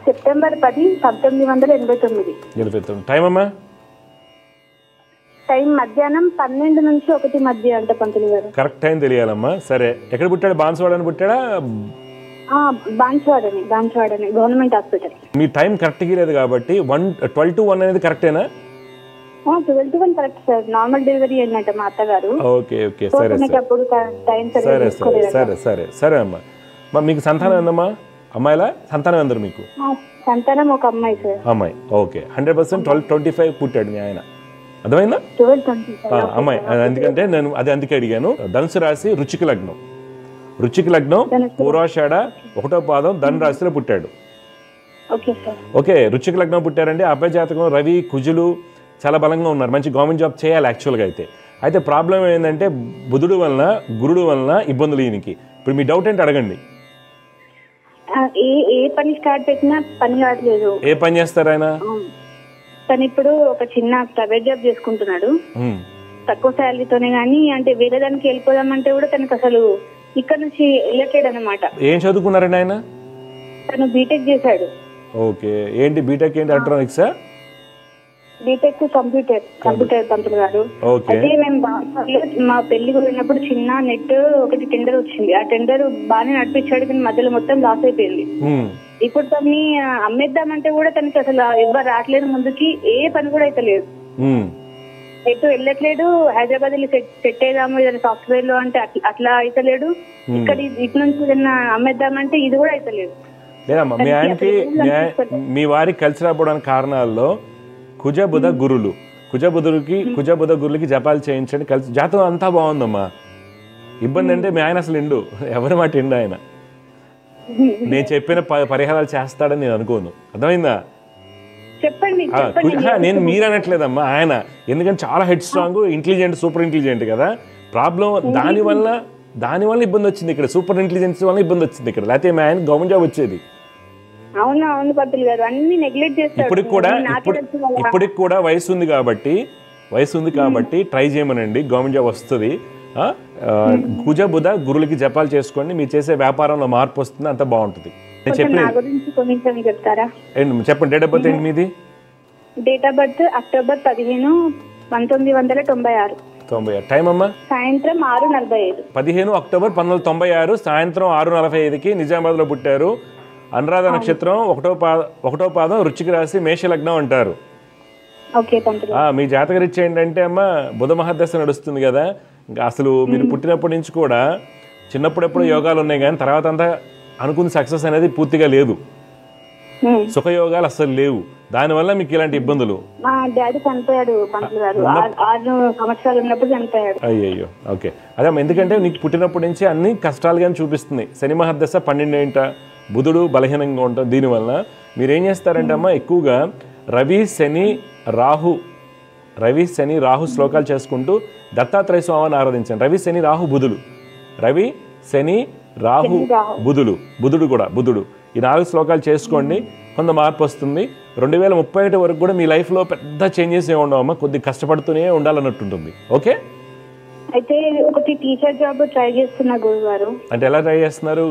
సెప్టెంబర్ 10, 1989. టైం అమ్మా? టైం మధ్యాహ్నం 12 నుంచి 1 మధ్య అంట పంతులు గారు. కరెక్ట్ టైం తెలియాలమ్మా. సరే, ఎక్కడ పుట్టాడు? బాన్స్వాడ అని పుట్టాడా? బాన్స్వాడని గవర్నమెంట్ హాస్పిటల్. మీ టైం కరెక్ట్గా లేదు కాబట్టి 12 to 1 అనేది కరెక్టేనా? 12 to 1 correct sir. Normal delivery అయిందంట మా అత్తగారు. ఓకే, సరే అమ్మా. మీకు సంతానం ఎందమ్మా? అమ్మాయిలా సంతానం ఎందరు మీకు? సంతానం ఒక అమ్మాయి సార్. అమ్మాయి. ఓకే, 100% 12-25 పుట్టాడు మీ ఆయన, అర్థమైందా? అమ్మాయి. ఎందుకంటే నేను అందుకే అడిగాను. ధనుసు రాశి రుచిక లగ్నం పూర్వాషాఢ 1వ పాదం ధను రాశిలో పుట్టాడు. ఓకే, రుచిక లగ్నం పుట్టారండి. అబ్బాయి జాతకం రవి కుజులు చాలా బలంగా ఉన్నారు, మంచి గవర్నమెంట్ జాబ్ చేయాలి యాక్చువల్గా. అయితే ప్రాబ్లం ఏంటంటే బుధుడు వలన గురుడు వలన ఇబ్బందులు ఈయనకి. ఇప్పుడు మీ డౌట్ ఏంటి అడగండి. ఏ పని స్టార్ట్ పెట్టినా పని కావట్లేదు. ఏ పని చేస్తారు ఆయన? తను ఇప్పుడు ఒక చిన్న ప్రైవేట్ జాబ్ చేసుకుంటున్నాడు, తక్కువ శాలరీతోనే. కానీ అంటే వేరే దానికి వెళ్ళిపోదామంటే కూడా తనకు అసలు ఇక్కడ నుంచి వెళ్ళట్లేదు అన్నమాట. ఏం చదువుకున్నారండి ఆయన? తను బీటెక్ చేశాడు. ఓకే, ఏంటి బీటెక్? ఏంటి ఎలక్ట్రానిక్స్? బీటెక్ కంప్యూటర్ పంతులు గారు. అయితే మేము మా పెళ్లి వెళ్ళినప్పుడు చిన్న నెట్ ఒకటి టెండర్ వచ్చింది. ఆ టెండర్ బాగానే నడిపించాడు, కానీ మధ్యలో మొత్తం లాస్ అయిపోయింది. ఇప్పుడు తనని అమ్మేద్దామంటే కూడా తనకి అసలు ఎవరు రావట్లేదు ముందుకి, ఏ పని కూడా అయితే లేదు. ఎటు వెళ్ళట్లేడు. హైదరాబాద్ వెళ్ళి సెట్ అయిదాము ఏదైనా సాఫ్ట్వేర్ లో అంటే అట్లా అయితలేడు. ఇక్కడ ఇటు నుంచి ఏదైనా అమ్మేద్దామంటే ఇది కూడా అయితలేదు. లేదమ్మా, మీ ఆయనకి మీ వారికి కలిసి రాకపోవడానికి కారణాల్లో కుజ బుధ గురులు, కుజ బుధ గురులకి జపాలు చేయించండి. కలిసి జాతకం అంతా బాగుందమ్మా. ఇబ్బంది అంటే మీ ఆయన అసలు ఇండు, ఎవరి మాట ఇండు ఆయన. నేను చెప్పిన పరిహారాలు చేస్తాడని నేను అనుకోను, అర్థమైందా? చెప్పండి. నేను మీరు అనట్లేదమ్మా, ఆయన. ఎందుకంటే చాలా head strong, intelligent, super intelligent కదా. ప్రాబ్లం దానివల్ల ఇబ్బంది వచ్చింది ఇక్కడ. సూపర్ ఇంటెలిజెన్స్ వల్ల ఇబ్బంది వచ్చింది ఇక్కడ. లేకపోతే మా ఆయన గవర్నమెంట్ జాబ్ వచ్చేది. అవును పంతులు గారు, అన్ని నెగ్లెక్ట్ చేస్తారు. ఇప్పటికి కూడా వయసు ఉంది కాబట్టి ట్రై చేయమనండి, గవర్నమెంట్ జాబ్ వస్తుంది. కుజ బుధ గురులకి జపాలు చేసుకోండి, మీరు చేసే వ్యాపారంలో మార్పు వస్తుంది, అంత బాగుంటుంది. చెప్తారా? చెప్పండి. డేట్ ఆఫ్ బర్త్ ఏంటి మీది? Date of birth October 15, 1996. Time అమ్మా? సాయంత్రం 6:45. 15 అక్టోబర్ 1996 సాయంత్రం 6:45కి నిజామాబాద్ లో పుట్టారు. అనురాధ నక్షత్రం, ఒకటో పాదం, వృశ్చిక రాశి, మేష లగ్నం అంటారు. మీ జాతకరీత్యా ఏంటంటే అమ్మ, బుధ మహాదశ నడుస్తుంది కదా. ఇంకా అసలు మీరు పుట్టినప్పటి నుంచి కూడా చిన్నప్పుడెప్పుడు యోగాలు ఉన్నాయి, కానీ తర్వాత అంతా అనుకున్న సక్సెస్ అనేది పూర్తిగా లేదు. సుఖయోగాలు అసలు లేవు. దానివల్ల మీకు ఇలాంటి ఇబ్బందులు. మా డాడీ చనిపోయాడు పంతులు గారు, 6 సంవత్సరాలు ఉన్నప్పుడు చనిపోయాడు. అయ్యయ్యో, ఓకే. అదే ఎందుకంటే నీకు పుట్టినప్పటి నుంచి అన్ని కష్టాలుగానే చూపిస్తుంది. శని మహాదశ 12 ఏంట, బుధుడు బలహీనంగా ఉంటుంది. దీనివల్ల మీరేం చేస్తారంటే అమ్మ, ఎక్కువగా రవి శని రాహు శ్లోకాలు చేసుకుంటూ దత్తాత్రేయ స్వామిని ఆరాధించండి. రవి శని రాహు బుధుడు, రవి శని రాహు బుధుడు ఈ 4 శ్లోకాలు చేసుకోండి, కొంత మార్పు వస్తుంది. 2031 వరకు కూడా మీ లైఫ్లో పెద్ద చేంజెస్ ఏమి ఉండవమ్మా, కొద్దిగా కష్టపడుతూనే ఉండాలన్నట్టుంటుంది. ఓకే. అయితే ఒకటి టీచర్ జాబ్ ట్రై చేస్తున్నా గురుగారు. అంటే ఎలా ట్రై చేస్తున్నారు?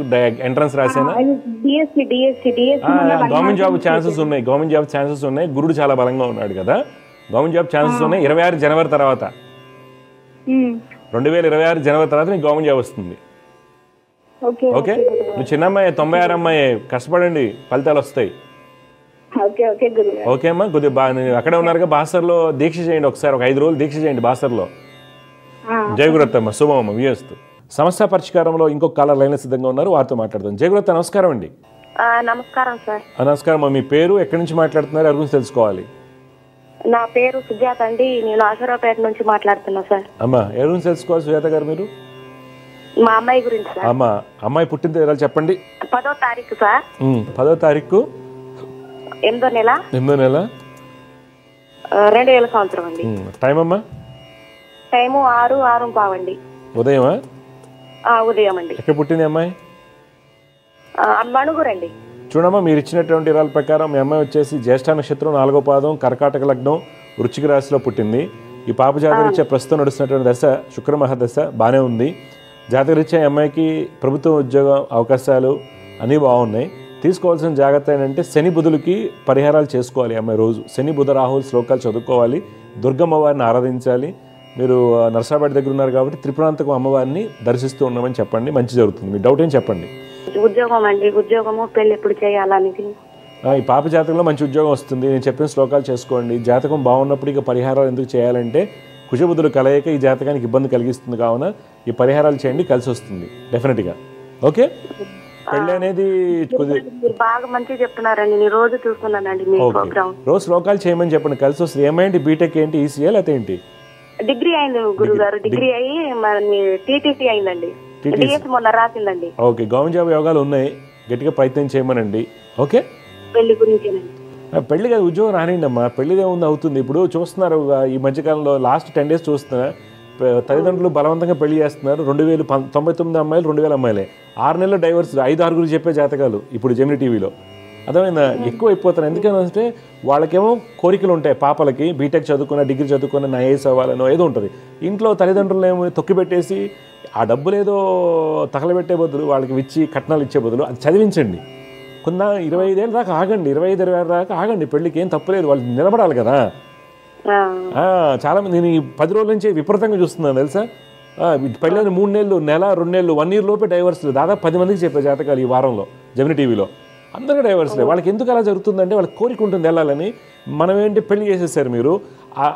ఎంట్రన్స్ రాసేనా? గవర్నమెంట్ జాబ్ ఛాన్సెస్ ఉన్నాయి. గురుడు చాలా బలంగా ఉన్నాడు కదా, గవర్నమెంట్ జాబ్ ఛాన్సెస్ ఉన్నాయి. 26 జనవరి తర్వాత, 2026 జనవరి తర్వాత నీకు గవర్నమెంట్ జాబ్ వస్తుంది. ఓకే. నువ్వు చిన్న అమ్మాయి, 96 అమ్మాయి, కష్టపడండి, ఫలితాలు వస్తాయి. ఓకే అమ్మా. కొద్దిగా అక్కడే ఉన్నారుగా, బాసర్లో దీక్ష చేయండి ఒకసారి, ఒక 5 రోజులు దీక్ష చేయండి బాసర్లో. జయగురత్తమ్మ, శుభమమ్మ, వియస్తు. సమస్య పరిష్కారంలో ఇంకొక కాలర్ లైన్ సిద్ధంగా ఉన్నారు, వారితో మాట్లాడదాం. జయగురత్త, నమస్కారం అండి. నమస్కారం సార్. నమస్కారం. మీ పేరు, ఎక్కడి నుంచి మాట్లాడుతున్నారు, ఎవరి గురించి తెలుసుకోవాలి? నా పేరు సుజాత అండి, నేను ఆసరాపేట నుంచి మాట్లాడుతున్నా సార్. అమ్మా, ఎవరి గురించి తెలుసుకోవాలి సుజాత గారు మీరు? మా అమ్మాయి గురించి సార్. అమ్మాయి పుట్టిన తేదీ చెప్పండి. 10వ తారీఖు సార్. 10వ తారీఖు 8వ నెల 2000 సంవత్సరం అండి. టైం అమ్మా? టైము 6:05 అండి. ఉదయమా? ఉదయం అండి. ఎక్కడ పుట్టింది అమ్మాయి? మణుగురండి. చూడమ్మా, మీరు ఇచ్చినటువంటి వివరాల ప్రకారం మీ అమ్మాయి వచ్చేసి జ్యేష్ఠ నక్షత్రం, 4వ పాదం, కర్కాటక లగ్నం, వృశ్చిక రాశిలో పుట్టింది. ఈ పాప జాతకరీత్యా ప్రస్తుతం నడుస్తున్నటువంటి దశ శుక్ర మహాదశ బాగానే ఉంది. జాతకరీత్యా అమ్మాయికి ప్రభుత్వ ఉద్యోగం అవకాశాలు అన్నీ బాగున్నాయి. తీసుకోవాల్సిన జాగ్రత్త ఏంటంటే శని బుధులకి పరిహారాలు చేసుకోవాలి. అమ్మాయి రోజు శని బుధ రాహుల్ శ్లోకాలు చదువుకోవాలి, దుర్గమ్మ వారిని ఆరాధించాలి. మీరు నర్సాపేట దగ్గర ఉన్నారు కాబట్టి త్రిపురాంతకం అమ్మవారిని దర్శిస్తూ ఉన్నామని చెప్పండి, మంచి జరుగుతుంది. మీ డౌట్ ఏం చెప్పండి. ఉద్యోగము పెళ్లి ఎప్పుడు చేయాలనేది. ఈ పాప జాతకంలో మంచి ఉద్యోగం వస్తుంది. నేను చెప్పిన శ్లోకాలు చేసుకోండి. జాతకం బాగున్నప్పుడు ఇక పరిహారాలు ఎందుకు చేయాలంటే కుజబుధులు కలయిక ఈ జాతకానికి ఇబ్బంది కలిగిస్తుంది. కావున ఈ పరిహారాలు చేయండి, కలిసి వస్తుంది డెఫినెట్గా. ఓకే. పెళ్ళి అనేది బాగా మంచిగా చెప్తున్నారండి, రోజు చూస్తున్నానండి మీ ప్రోగ్రామ్. రోజు శ్లోకాలు చేయమని చెప్పండి, కలిసి వస్తుంది. ఏమైంది, బీటెక్ ఏంటి, ఈసీఏ లేకపోతే ఏంటి? డిగ్రీ అయింది గురుగారు, డిగ్రీ అయ్యి మరి టీటీసీ అయిందండి, డిఎస్ మొన్న రాసిందండి. ఓకే. గవర్నమెంట్ జాబ్ యోగాలు ఉన్నాయి, గట్టిగా ప్రయత్నం చేయమనండి. ఓకే. పెళ్లి గురించి పెళ్లి కాదు, ఉద్యోగం రానిండి అమ్మా. పెళ్లిదే ఉంది, అవుతుంది. ఇప్పుడు చూస్తున్నారు ఈ మధ్యకాలంలో లాస్ట్ 10 days చూస్తున్నా, తల్లిదండ్రులు బలవంతంగా పెళ్లి చేస్తున్నారు. 2099 అమ్మాయిలు 2000 అమ్మాయిలే. 6 నెలల డైవర్స్, 5-6 చెప్పే జాతకాలు ఇప్పుడు జెమిని టీవీలో. అర్థమైందా? ఎక్కువ అయిపోతున్నారు. ఎందుకంటే వాళ్ళకేమో కోరికలు ఉంటాయి. పాపలకి బీటెక్ చదువుకున్న, డిగ్రీ చదువుకున్న, నా ఐఏఎస్ అవ్వాలనో ఏదో ఉంటుంది. ఇంట్లో తల్లిదండ్రులు ఏమో తొక్కిపెట్టేసి ఆ డబ్బులు ఏదో తగలబెట్టే బదులు, వాళ్ళకి ఇచ్చి కట్నాలు ఇచ్చే బదులు అది చదివించండి. కొన్న 25 ఏళ్ళ దాకా ఆగండి, 25-26 దాకా ఆగండి. పెళ్ళికి ఏం తప్పులేదు, వాళ్ళు నిలబడాలి కదా. చాలామంది నేను ఈ 10 రోజుల నుంచి విపరీతంగా చూస్తున్నాను తెలుసా. పెళ్ళైన 3 నెలలు, నెల, 2 నెలలు, 1 year లోపే డైవర్స్లు. దాదాపు 10 మందికి చెప్పే జాతకాలు ఈ వారంలో జెమిని టీవీలో. అందరికీ డైవర్స్లే. వాళ్ళకి ఎందుకు అలా జరుగుతుందంటే వాళ్ళకి కోరిక ఉంటుంది వెళ్ళాలని. మనం ఏంటి, పెళ్లి చేసేసారు మీరు,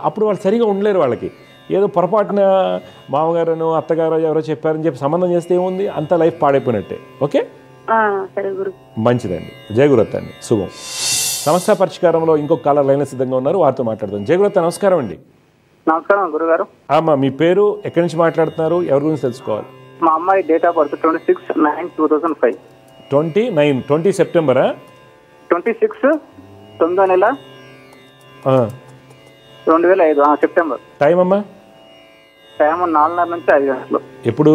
అప్పుడు వాళ్ళు సరిగా ఉండలేరు. వాళ్ళకి ఏదో పొరపాటున మామగారను అత్తగారు ఎవరో చెప్పారని చెప్పి సంబంధం చేస్తే ఏముంది, అంత లైఫ్ పాడైపోయినట్టే. ఓకే, సరే గురు. మంచిదండి. జయగురత్త అండి, శుభం. సమస్య పరిష్కారంలో ఇంకొక కాలర్ లైన్లో సిద్ధంగా ఉన్నారు, వారితో మాట్లాడదాం. జయగురత్త నమస్కారం అండి. నమస్కారం గురుగారు. అమ్మా మీ పేరు, ఎక్కడి నుంచి మాట్లాడుతున్నారు, ఎవరి గురించి తెలుసుకోవాలి? మా అమ్మాయి డేట్ ఆఫ్ బర్త్ 26/9/2005. 20 సెప్టెంబరా? 26 9వ నెల 2005 సెప్టెంబర్. టైం అమ్మా? టైం 4:30 నుంచి 5 గంటలు. ఎప్పుడు?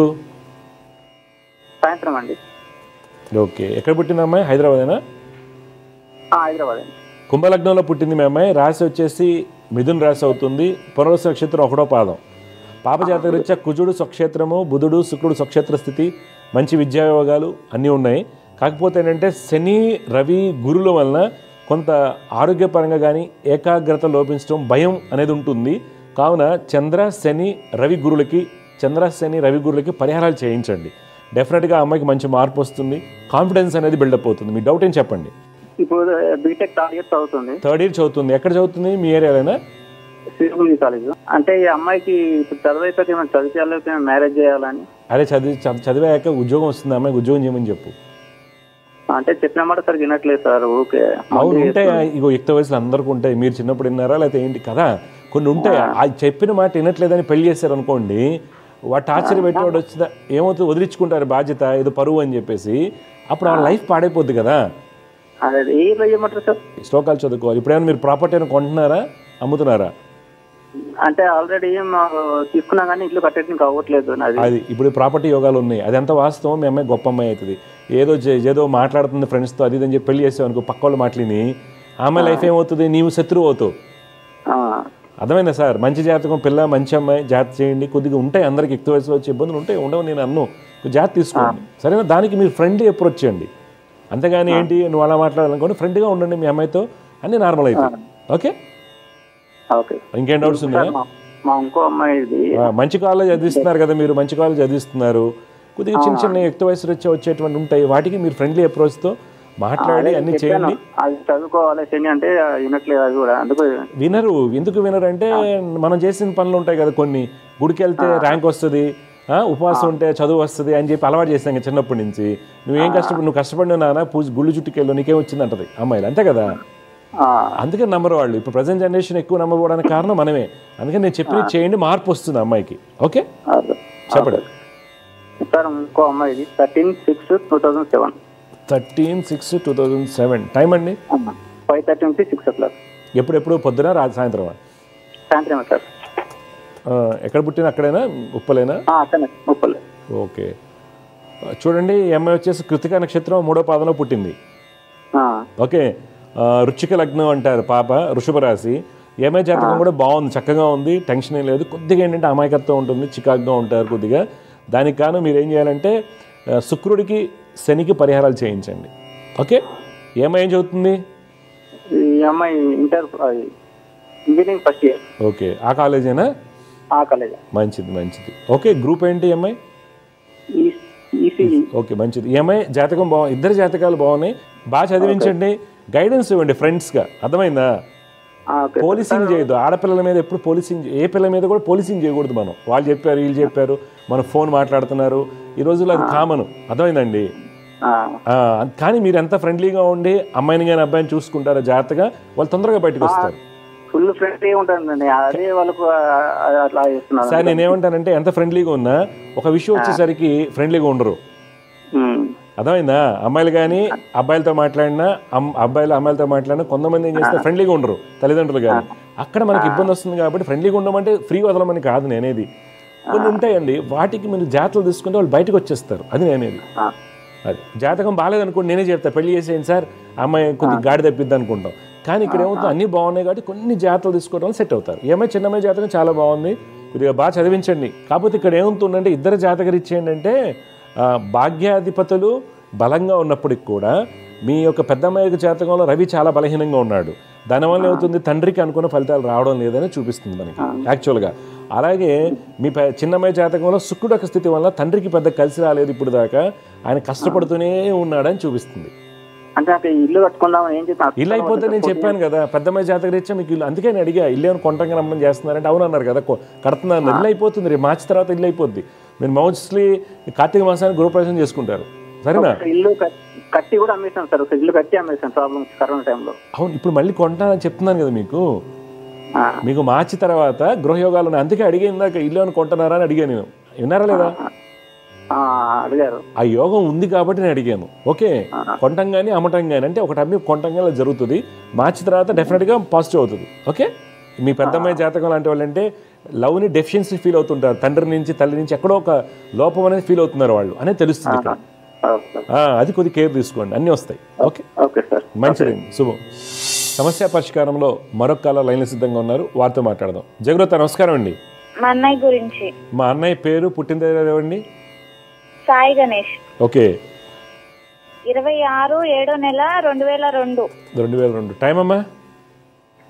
సాయంత్రం అండి. ఓకే, ఎక్కడ పుట్టింది అమ్మాయి? హైదరాబాదేనా? హైదరాబాద్ అండి. కుంభలగ్నంలో పుట్టింది మీ అమ్మాయి. రాశి వచ్చేసి మిథున రాశి అవుతుంది. పునర్వసు నక్షత్రం 1వ పాదం. పాప జాతక రీత్యా కుజుడు స్వక్షేత్రము, బుధుడు శుక్రుడు స్వక్షేత్ర స్థితి, మంచి విద్యాయోగాలు అన్నీ ఉన్నాయి. కాకపోతే ఏంటంటే శని రవి గురుల వలన కొంత ఆరోగ్యపరంగా కానీ ఏకాగ్రత లోపించడం, భయం అనేది ఉంటుంది. కావున చంద్ర శని రవి గురులకి పరిహారాలు చేయించండి. డెఫినెట్గా అమ్మాయికి మంచి మార్పు వస్తుంది, కాన్ఫిడెన్స్ అనేది బిల్డప్ అవుతుంది. మీ డౌట్ ఏం చెప్పండి. ఇప్పుడు బీటెక్ 3rd ఇయర్ చదువుతుంది. 3rd ఇయర్ చదువుతుంది. ఎక్కడ చదువుతుంది? మీ ఏరియాలోనా? శ్రీగుడి కాలేజ్. అంటే ఈ అమ్మాయికి ఇప్పుడు చదువు అయిపోతే ఏమైనా చదివించాలి, మ్యారేజ్ చేయాలని. అదే చదివాక ఉద్యోగం వస్తుంది, అమ్మాయికి ఉద్యోగం చేయమని చెప్పు. అంటే చెప్పిన మాట సరిగ్గా వినట్లేదు సార్. ఓకే, అవును ఉంటాయి. ఇగో యుక్త వయసులో అందరికీ ఉంటాయి. మీరు చిన్నప్పుడు విన్నారా లేకపోతే ఏంటి కదా, కొన్ని ఉంటాయి. ఆ చెప్పిన మాట వినట్లేదని పెళ్లి చేశారు అనుకోండి, వాటి ఆశ్చర్య పెట్టినోడు వచ్చిందా ఏమవుతుంది, వదిలించుకుంటారు బాధ్యత, ఏదో పరువు అని చెప్పేసి. అప్పుడు ఆ లైఫ్ పాడైపోద్ది కదా. అదే ఏం చేయమంటారు సార్? శ్లోకాలు చదువుకోవాలి. ఇప్పుడేమైనా మీరు ప్రాపర్టీ అయినా కొంటున్నారా, అమ్ముతున్నారా? అంటే ఆల్రెడీ తీసుకున్నా కానీ ఇల్లు కట్టడానికి అవ్వట్లేదు. అది ఇప్పుడు ప్రాపర్టీ యోగాలు ఉన్నాయి. అది ఎంత వాస్తవం, మీ అమ్మాయి గొప్ప అమ్మాయి అవుతుంది. ఏదో మాట్లాడుతుంది ఫ్రెండ్స్తో, అది అని చెప్పి పెళ్లి చేసావు అనుకో, పక్క వాళ్ళు మాటలిని, ఆమె లైఫ్ ఏమవుతుంది, నీవు శత్రువు అవుతావు. అర్థమైందా సార్? మంచి జాతకం పిల్ల, మంచి అమ్మాయి జాతి చేయండి. కొద్దిగా ఉంటాయి అందరికి యుక్త వయసులో వచ్చే ఇబ్బందులు ఉంటాయి, ఉండవు నేను అన్ను. జాతి తీసుకోండి సరేనా. దానికి మీరు ఫ్రెండ్లీ అప్రోచ్ చేయండి. అంతేగాని ఏంటి నువ్వు అలా మాట్లాడాలనుకోండి, ఫ్రెండ్గా ఉండండి మీ అమ్మాయితో, అన్నీ నార్మల్ అవుతాయి. ఓకే, ఇంకేం డౌట్స్ ఉన్నాయా? మా ఇంకో అమ్మాయి మంచి కాలేజ్ చదివిస్తున్నారు కదా మీరు, మంచి కాలేజ్ చదివిస్తున్నారు. కొద్దిగా చిన్న చిన్న యుక్త వయసు వచ్చేటువంటి ఉంటాయి, వాటికి మీరు ఫ్రెండ్లీ అప్రోచ్తో మాట్లాడి అన్ని చేయండి. చదువుకోవాలి అంటే వినట్లేదు. అది కూడా వినరు. ఎందుకు వినరు అంటే మనం చేసిన పనులు ఉంటాయి కదా కొన్ని. గుడికి వెళ్తే ర్యాంక్ వస్తుంది, ఉపవాసం ఉంటే చదువు వస్తుంది అని చెప్పి అలవాటు చేస్తాం కదా చిన్నప్పటి నుంచి. నువ్వు కష్టపడినా నాన్న గుళ్ళు చుట్టుకెళ్ళు, నీకేం వచ్చింది అంటది అమ్మాయిలు, అంతే కదా. అందుకే నమ్మరు వాళ్ళు. ఇప్పుడు ప్రజెంట్ జనరేషన్ ఎక్కువ నమ్మకపోవడానికి కారణం మనమే. అందుకని నేను చెప్పి చేయండి, మార్పు వస్తుంది అమ్మాయికి. ఓకే, చెప్పండి. ఇంకో అమ్మాయి 13/6/2007. 13/6/2007. టైం అండి? 5:30 నుంచి 6 o'clock. ఎప్పుడెప్పుడు పొద్దున సాయంత్రమా? సాయంత్రమే సార్. ఎక్కడ పుట్టిన అక్కడైనా, ఉప్పలేనా? ఉప్పలే. ఓకే, చూడండి ఈ అమ్మాయి వచ్చేసి కృతికా నక్షత్రం 3వ పాదంలో పుట్టింది. ఓకే, వృశ్చిక లగ్నం అంటారు పాప, వృషభ రాశి. ఏమై జాతకం కూడా బాగుంది, చక్కగా ఉంది, టెన్షన్ ఏం లేదు. కొద్దిగా ఏంటంటే అమాయకత్వం ఉంటుంది, చికాకుగా ఉంటారు కొద్దిగా. దానికి కాను మీరు ఏం చేయాలంటే శుక్రుడికి శనికి పరిహారాలు చేయించండి. ఓకే, ఏమై ఏం చదువుతుంది? ఈ అమ్మాయి ఇంజనీరింగ్ ఫస్ట్ ఇయర్. ఓకే, ఆ కాలేజేనా? ఆ కాలేజ్. మంచిది. ఓకే, గ్రూప్ ఏంటి అమ్మాయి? ఓకే, మంచిది. ఏమై జాతకం బాగుంది, ఇద్దరు జాతకాలు బాగున్నాయి. బాగా చదివించండి, గైడెన్స్ ఇవ్వండి ఫ్రెండ్స్గా. అర్థమైందా? పోలీసింగ్ చేయొద్దు ఆడపిల్లల మీద. ఎప్పుడు పోలీసింగ్, ఏ పిల్లల మీద కూడా పోలీసింగ్ చేయకూడదు మనం. వాళ్ళు చెప్పారు, వీళ్ళు చెప్పారు, మన ఫోన్ మాట్లాడుతున్నారు. ఈ రోజుల్లో అది కామన్. అర్థమైందండి? కానీ మీరు ఎంత ఫ్రెండ్లీగా ఉండి అమ్మాయిని కానీ అబ్బాయిని చూసుకుంటారో జాగ్రత్తగా, వాళ్ళు తొందరగా బయటకు వస్తారు. ఫుల్ ఫ్రెండ్లీ ఉంటానండి, అదే వాళ్ళకు అట్లా చేస్తున్నారు. సార్ నేనేమంటానంటే ఎంత ఫ్రెండ్లీగా ఉన్నా ఒక విషయం వచ్చేసరికి ఫ్రెండ్లీగా ఉండరు. అర్థమైందా? అమ్మాయిలు కానీ అబ్బాయిలతో మాట్లాడినా, అబ్బాయిలు అమ్మాయిలతో మాట్లాడినా కొంతమంది ఏం చేస్తారు, ఫ్రెండ్లీగా ఉండరు తల్లిదండ్రులు కానీ. అక్కడ మనకి ఇబ్బంది వస్తుంది. కాబట్టి ఫ్రెండ్లీగా ఉండమంటే ఫ్రీ వదలమని కాదు నేనేది. కొన్ని ఉంటాయండి, వాటికి మీరు జాతలు తీసుకుంటే వాళ్ళు బయటకు వచ్చేస్తారు. అది నేనేది. అది జాతకం బాగాలేదనుకోండి, నేనే చెప్తా పెళ్లి చేసేయండి సార్, అమ్మాయి కొద్దిగా గాడి తప్పిద్ది అనుకుంటాం. కానీ ఇక్కడ ఏమవుతుంది, అన్నీ బాగున్నాయి కాబట్టి కొన్ని జాతలు తీసుకోవడం సెట్ అవుతారు. ఏమై చిన్నమ్మాయి జాతకం చాలా బాగుంది, కొద్దిగా బాగా చదివించండి. కాకపోతే ఇక్కడ ఏమవుతుందంటే ఇద్దరు జాతకలు ఇచ్చేయండి అంటే భాగ్యాధిపతులు బలంగా ఉన్నప్పటికి కూడా మీ యొక్క పెద్దమ్మాయి జాతకంలో రవి చాలా బలహీనంగా ఉన్నాడు. దానివల్ల ఏమవుతుంది, తండ్రికి అనుకున్న ఫలితాలు రావడం లేదని చూపిస్తుంది మనకి యాక్చువల్గా. అలాగే మీ చిన్నమ్మాయి జాతకంలో శుక్రుడు యొక్క స్థితి వల్ల తండ్రికి పెద్ద కలిసి రాలేదు ఇప్పుడు దాకా, ఆయన కష్టపడుతూనే ఉన్నాడని చూపిస్తుంది. అంటే నాకు ఇల్లు కట్టుకుందామని ఏం చెప్తాను. ఇల్లు అయిపోతే నేను చెప్పాను కదా పెద్దమ్మాయి జాతక రీత్యా మీకు ఇల్లు, అందుకే నేను అడిగా ఇల్లు ఏమైనా కొంటంగా రమ్మని చేస్తున్నారంటే అవును అన్నారు కదా, కడుతున్నారు. ఇల్లు అయిపోతుంది రేపు మార్చి తర్వాత ఇల్లు అయిపోద్ది. మీరు మోస్ట్లీ కార్తీక మాసానికి గృహప్రవేశం చేసుకుంటారు, సరేనా? ఇల్లు కట్టి కూడా అమ్మేసాను సార్, ఇల్లు కట్టి అమ్మేసాను ప్రాబ్లమ్స్ కరోనా టైంలో. అవును, ఇప్పుడు మళ్ళీ కొంటానని చెప్తున్నాను కదా మీకు మార్చి తర్వాత గృహయోగాలు ఉన్నాయి. అందుకే అడిగే ఇందాక ఇల్లు ఏమైనా కొంటున్నారా అని అడిగాను నేను, విన్నారా లేదా? అడిగారు. ఆ యోగం ఉంది కాబట్టి నేను అడిగాను. ఓకే, కొంటం కానీ అమ్మటం కానీ అంటే ఒకటి అమ్మి కొంటం కానీ జరుగుతుంది. మార్చి తర్వాత డెఫినెట్గా పాజిటివ్ అవుతుంది. ఓకే, మీ పెద్దమ్మాయి జాతకం లాంటి వాళ్ళు అంటే లవ్ని డెఫిషియన్సీ ఫీల్ అవుతుంటారు, తండ్రి నుంచి తల్లి నుంచి ఎక్కడో ఒక లోపం అనేది ఫీల్ అవుతున్నారు వాళ్ళు అనేది తెలుస్తుంది ఇక్కడ. అది కొద్ది కేర్ తీసుకోండి, అన్నీ వస్తాయి. ఓకే, మంచిది, శుభం. సమస్య పరిష్కారంలో మరొక కాల లైన్లు సిద్ధంగా ఉన్నారు, వారితో మాట్లాడదాం. జగృత నమస్కారం అండి. మా అన్నయ్య గురించి. మా అన్నయ్య పేరు, పుట్టిన తేదీ ఏవండి? సాయి గణేష్. ఓకే, 26/7/2002. 2002. టైం అమ్మా?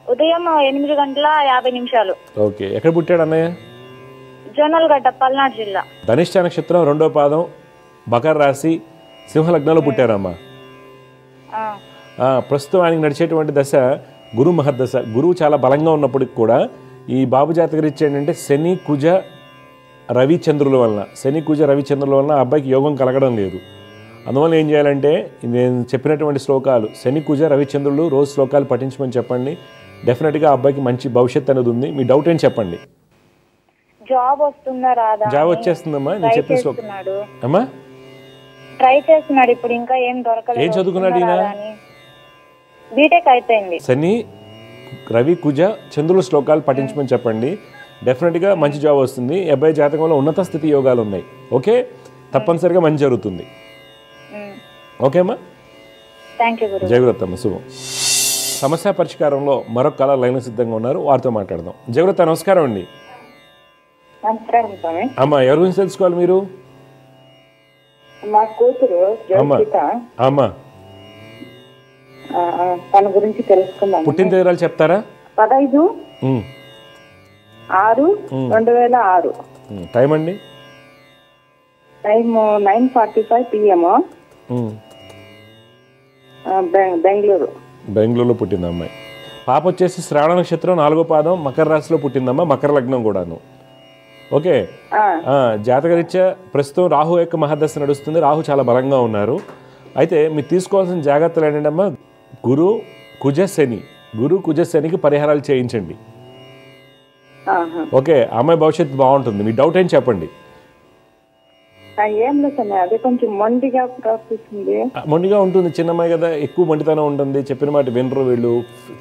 ఉదయం 8:50. ఓకే, ఎక్కడ పుట్టాడు అన్నయ్య? జొన్నలగడ్డ, పల్నాడు జిల్లా. ధనిష్ట నక్షత్రం 2వ పాదం, మకర రాశి, సింహ లగ్నంలో పుట్టారమ్మా. ప్రస్తుతం ఆయనకి నడిచేటువంటి దశ గురు మహర్దశ. గురువు చాలా బలంగా ఉన్నప్పటికి కూడా ఈ బాబు జాతక రీత్యా ఏంటంటే శని కుజ రవిచంద్రుల వలన ఆ అబ్బాయికి యోగం కలగడం లేదు. అందువల్ల ఏం చేయాలంటే నేను చెప్పినటువంటి శ్లోకాలు శని కుజ రవిచంద్రులు రోజు శ్లోకాలు పఠించమని చెప్పండి. డెఫినెట్గా ఆ అబ్బాయికి మంచి భవిష్యత్తు అనేది ఉంది. మీ డౌట్ ఏంటి చెప్పండి. జాబ్ వస్తుందా రాదా? జాబ్ వచ్చేస్తుందమ్మా, నేను చెప్పిన శ్లోకం. అమ్మా ట్రై చేస్తున్నాడు, ఇప్పుడు ఇంకా ఏం దొరకలేదు. ఏం చదువుకున్నాడు ఈయన? బీటెక్ అయిపోయింది. శని రవి కుజ చంద్రుల శ్లోకాలు పఠించమని చెప్పండి. డెఫినెట్గా మంచి జాబ్ వస్తుంది. అబ్బాయి జాతకంలో ఉన్నత స్థితి యోగాలు ఉన్నాయి. ఓకే, తప్పనిసరిగా మంచి జరుగుతుంది. ఓకే అమ్మా, జయగురత్తమ్మ, శుభం. సమస్య పరిష్కారంలో మరొక కాల లైన్ సిద్ధంగా ఉన్నారు, వారితో మాట్లాడదాం. జయగురత్త నమస్కారం అండి. అమ్మా ఎవరి గురించి తెలుసుకోవాలి మీరు? మా కూతురు అమ్మా తన గురించి తెలుసుకుందాం. పుట్టిన తేదీలు చెప్తారా? 15/6/2006. టైం అండి? Time 9:45 PM. బెంగళూరులో పుట్టింది అమ్మాయి. పాప వచ్చేసి శ్రావణ నక్షత్రం 4వ పాదం, మకర రాశిలో పుట్టిందమ్మా, మకర లగ్నం కూడాను. ఓకే, జాతకరీత్యా ప్రస్తుతం రాహు యొక్క మహర్దశ నడుస్తుంది. రాహు చాలా బలంగా ఉన్నారు. అయితే మీరు తీసుకోవాల్సిన జాగ్రత్తలు ఏంటంటే అమ్మా, గురు కుజ శనికి పరిహారాలు చేయించండి. ఓకే, అమ్మాయి భవిష్యత్తు బాగుంటుంది. మీ డౌట్ ఏం చెప్పండి. ఏం లేదు, అదే కొంచెం మొండిగా ఉంటుంది. చిన్నమ్మాయి కదా, ఎక్కువ మొండితనం ఉంటుంది. చెప్పిన మాట వినరు వీళ్ళు,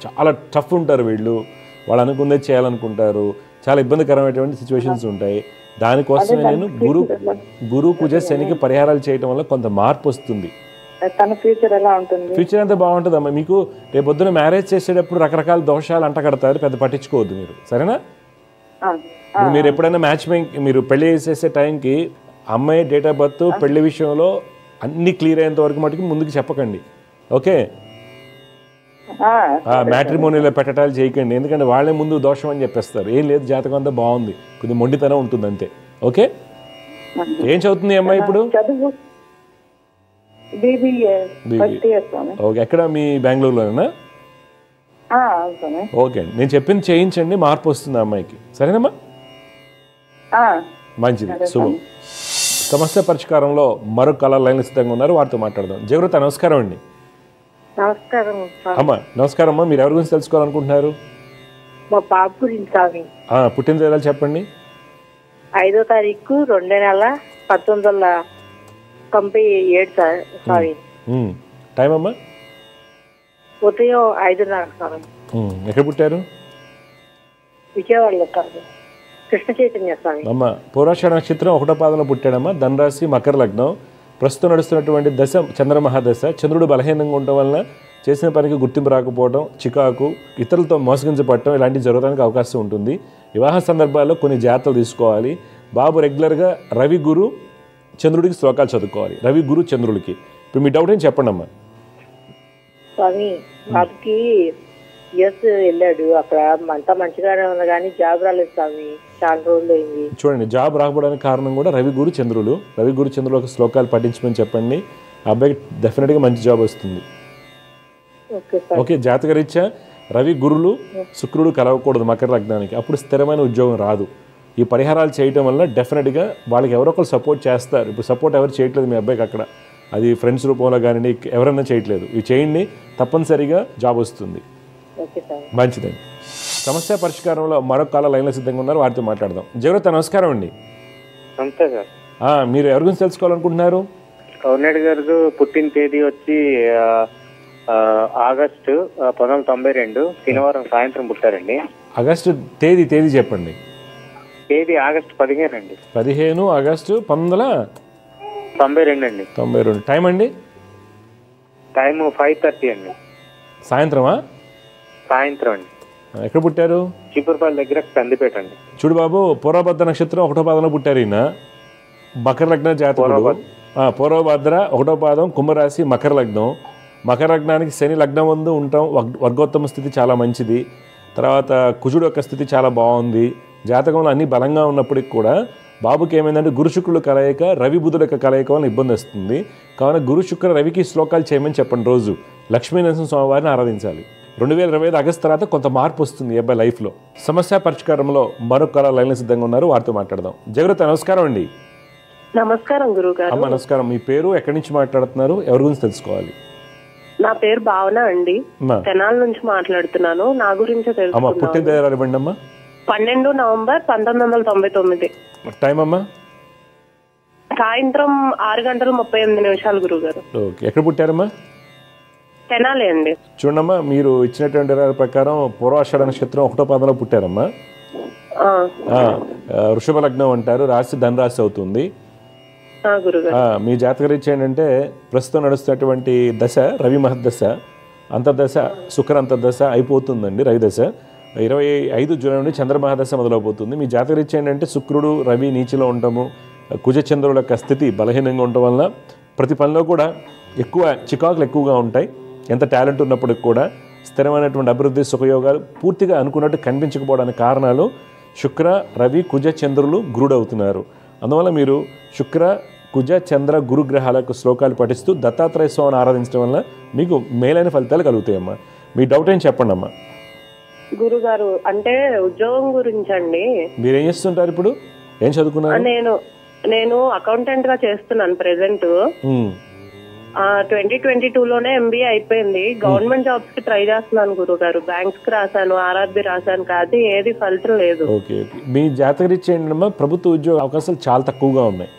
చాలా టఫ్ ఉంటారు వీళ్ళు. వాళ్ళు అనుకుందే చేయాలనుకుంటారు. చాలా ఇబ్బందికరమైనటువంటి సిచ్యువేషన్స్ ఉంటాయి. దానికోసం నేను గురు కుజ శనికి పరిహారాలు చేయడం వల్ల కొంత మార్పు వస్తుంది. ఫ్యూచర్ అంతా బాగుంటుంది అమ్మా. మీకు రేపు పొద్దున మ్యారేజ్ చేసేటప్పుడు రకరకాల దోషాలు అంటగడతారు, పెద్ద పట్టించుకోవద్దు మీరు, సరేనా? మీరు ఎప్పుడైనా మ్యాచ్ మేకింగ్, మీరు పెళ్లి చేసే టైంకి అమ్మాయి డేట్ ఆఫ్ బర్త్, పెళ్లి విషయంలో అన్ని క్లియర్ అయ్యేంత వరకు మటుకు ముందుకు చెప్పకండి. ఓకే, మ్యాట్రిమోనీలో పెట్టడాలు చేయకండి, ఎందుకంటే వాళ్ళే ముందు దోషం అని చెప్పేస్తారు. ఏం లేదు, జాతకం అంతా బాగుంది, కొద్దిగా మొండితనం ఉంటుంది అంతే. ఓకే, ఏం చదువుతుంది అమ్మాయి ఇప్పుడు? ఓకే, ఎక్కడ మీ బెంగళూరులోనేనా? ఓకే అండి, నేను చెప్పింది చేయించండి, మార్పు వస్తుంది అమ్మాయికి, సరేనమ్మా? మంచిది, శుభం. సమస్య పరిష్కారంలో మరొక కళ లైన్ సిద్ధంగా ఉన్నారు, వారితో మాట్లాడదాం. జగృత నమస్కారం అండి. నమస్కారం అమ్మా. నమస్కారం అమ్మా, మీరు ఎవరి గురించి తెలుసుకోవాలనుకుంటున్నారు? మా బాబు గురించి. పుట్టిన తేదీలు చెప్పండి. 5వ తారీఖు 2వ నెల 1997. టైం అమ్మా? ఉదయం 5:30. ఎక్కడ పుట్టారు? విజయవాడలో. కృష్ణ చైతన్య స్వామి. అమ్మ పూర్వాషాఢ నక్షత్రం 1వ పాదంలో పుట్టాడమ్మా, ధనరాశి, మకర లగ్నం. ప్రస్తుతం నడుస్తున్నటువంటి దశ చంద్రమహాదశ. చంద్రుడు బలహీనంగా ఉండటం వలన చేసిన పనికి గుర్తింపు రాకపోవడం, చికాకు, ఇతరులతో మోసగించబడటం ఇలాంటివి జరగడానికి అవకాశం ఉంటుంది. వివాహ సందర్భాల్లో కొన్ని జాగ్రత్తలు తీసుకోవాలి. బాబు రెగ్యులర్గా రవి గురు చంద్రుడికి శ్లోకాలు చదువుకోవాలి, రవి గురు చంద్రుడికి. ఇప్పుడు మీ డౌట్ ఏం చెప్పండి అమ్మా. స్వామి, బాబుకి యుఎస్ వెళ్ళాడు, అక్కడ అంతా మంచిగానే ఉంది కానీ జాబ్ రాలేదు స్వామి, చాలా రోజులు అయింది. చూడండి, జాబ్ రాకపోవడానికి కారణం కూడా రవి గురు చంద్రులు. రవి గురు చంద్రులకు శ్లోకాలు పఠించమని చెప్పండి, ఆ అబ్బాయికి డెఫినెట్గా మంచి జాబ్ వస్తుంది. Okay sir. ఓకే, జాతకరీత్యా రవి గురులు శుక్రుడు కలవకూడదు మకర లగ్నానికి, అప్పుడు స్థిరమైన ఉద్యోగం రాదు. ఈ పరిహారాలు చేయటం వల్ల డెఫినెట్గా వాళ్ళకి ఎవరో ఒకరు సపోర్ట్ చేస్తారు. ఇప్పుడు సపోర్ట్ ఎవరు చేయట్లేదు మీ అబ్బాయికి అక్కడ, అది ఫ్రెండ్స్ రూపంలో కానీ ఎవరన్నా చేయట్లేదు. ఇవి చేయండి, తప్పనిసరిగా జాబ్ వస్తుంది. Okay sir. మంచిదండి. సమస్య పరిష్కారంలో మరొక కాల లైన్లో సిద్ధంగా ఉన్నారు, వారితో మాట్లాడదాం. జగరత్ నమస్కారం అండి. నమస్తే సార్. మీరు ఎవరి గురించి తెలుసుకోవాలనుకుంటున్నారు? కౌర్నేడ్ గారు పుట్టిన తేదీ వచ్చి ఆగస్టు 1992 శనివారం సాయంత్రం పుట్టారండి. ఆగస్టు తేదీ చెప్పండి. తేదీ ఆగస్టు 15 అండి. 15 ఆగస్టు 1992 అండి. 92. టైం అండి? టైము 5:30 అండి. సాయంత్రమా? సాయంత్రం అండి. ఎక్కడ పుట్టారు? చీపురుపల్లి దగ్గర కందిపేట అండి. చూడు బాబు, పూర్వభద్ర నక్షత్రం 1వ పాదంలో పుట్టారు ఈయన. మకర లగ్న జాతకుడు. పూర్వభద్ర 1వ పాదం, కుంభరాశి, మకర లగ్నం. మకర లగ్నానికి శని లగ్నం ముందు ఉంటాం, వర్గోత్తమ స్థితి చాలా మంచిది. తర్వాత కుజుడు యొక్క స్థితి చాలా బాగుంది. జాతకంలో అన్ని బలంగా ఉన్నప్పటికి కూడా బాబుకి ఏమైందంటే గురు శుక్రుడు కలయిక, రవి బుధుల యొక్క కలయిక వల్ల ఇబ్బంది వస్తుంది. కావున గురు శుక్ర రవికి శ్లోకాలు చేయమని చెప్పండి. రోజు లక్ష్మీనరసింహ స్వామివారిని ఆరాధించాలి. 2025 ఆగస్టు తర్వాత కొంత మార్పు వస్తుంది ఈ అబ్బాయి లైఫ్లో. సమస్య పరిష్కారంలో మరొక కాల లైన్లో సిద్ధంగా ఉన్నారు, వారితో మాట్లాడదాం. జగరత్ నమస్కారం అండి. నమస్కారం గురుగారు. అమ్మ నమస్కారం. మీ పేరు, ఎక్కడి నుంచి మాట్లాడుతున్నారు, ఎవరి గురించి తెలుసుకోవాలి? నా పేరు భావన అండి, తెనాల నుంచి మాట్లాడుతున్నాను. నా గురించి అమ్మ తెలుసుకుందాం. పుట్టిన తేదీ ఇవ్వండి అమ్మా. 12 నవంబర్ 1999 టైం అమ్మా? సాయంత్రం 6:38 గురుగారు. ఓకే, ఎక్కడ పుట్టారమ్మా? తెనాలి అండి. చూడమ్మా, మీరు ఇచ్చినటువంటి ప్రకారం పూర్వాషాఢ నక్షత్రం 1వ పాదంలో పుట్టారమ్మా. వృషభ లగ్నం అంటారు, రాశి ధనరాశి అవుతుంది. మీ జాతకరీత్యా ఏంటంటే ప్రస్తుతం నడుస్తున్నటువంటి దశ రవి మహర్దశ, అంతర్దశ శుక్ర అంతర్దశ అయిపోతుందండి. రవి దశ 25 జూలై నుండి చంద్రమహాదశ మొదలవుతుంది. మీ జాతకరీత్యా ఏంటంటే శుక్రుడు రవి నీచిలో ఉండటము, కుజచంద్రుల యొక్క స్థితి బలహీనంగా ఉండటం వల్ల ప్రతి పనిలో కూడా ఎక్కువ చికాకులు ఎక్కువగా ఉంటాయి. ఎంత టాలెంట్ ఉన్నప్పటికి కూడా స్థిరమైనటువంటి అభివృద్ధి సుఖయోగాలు పూర్తిగా అనుకున్నట్టు కనిపించకపోవడానికి కారణాలు శుక్ర రవి కుజ చంద్రులు గురుడు అవుతున్నారు. అందువల్ల మీరు శుక్ర కుజ చంద్ర గురు గ్రహాలకు శ్లోకాలు పఠిస్తూ దత్తాత్రేయ స్వామిని ఆరాధించడం వల్ల మీకు మేలైన ఫలితాలు కలుగుతాయమ్మా. మీ డౌట్ ఏం చెప్పండి అమ్మా. గురుగారు, అంటే ఉద్యోగం గురించి అండి. మీరేం చేస్తుంటారు ఇప్పుడు? ఏం చదువుకున్నారు? నేను అకౌంటెంట్ గా చేస్తున్నాను ప్రెసెంట్. 2022లోనే MBA అయిపోయింది. గవర్నమెంట్ జాబ్స్ కి ట్రై చేస్తున్నాను గురుగారు. బ్యాంక్స్ కి రాశాను, RRB రాశాను, కానీ ఏది ఫలితం లేదు. ఓకే, మీ జాతకరీత్యా ఏంటమ్మా ప్రభుత్వ ఉద్యోగ అవకాశాలు చాలా తక్కువగా ఉన్నాయి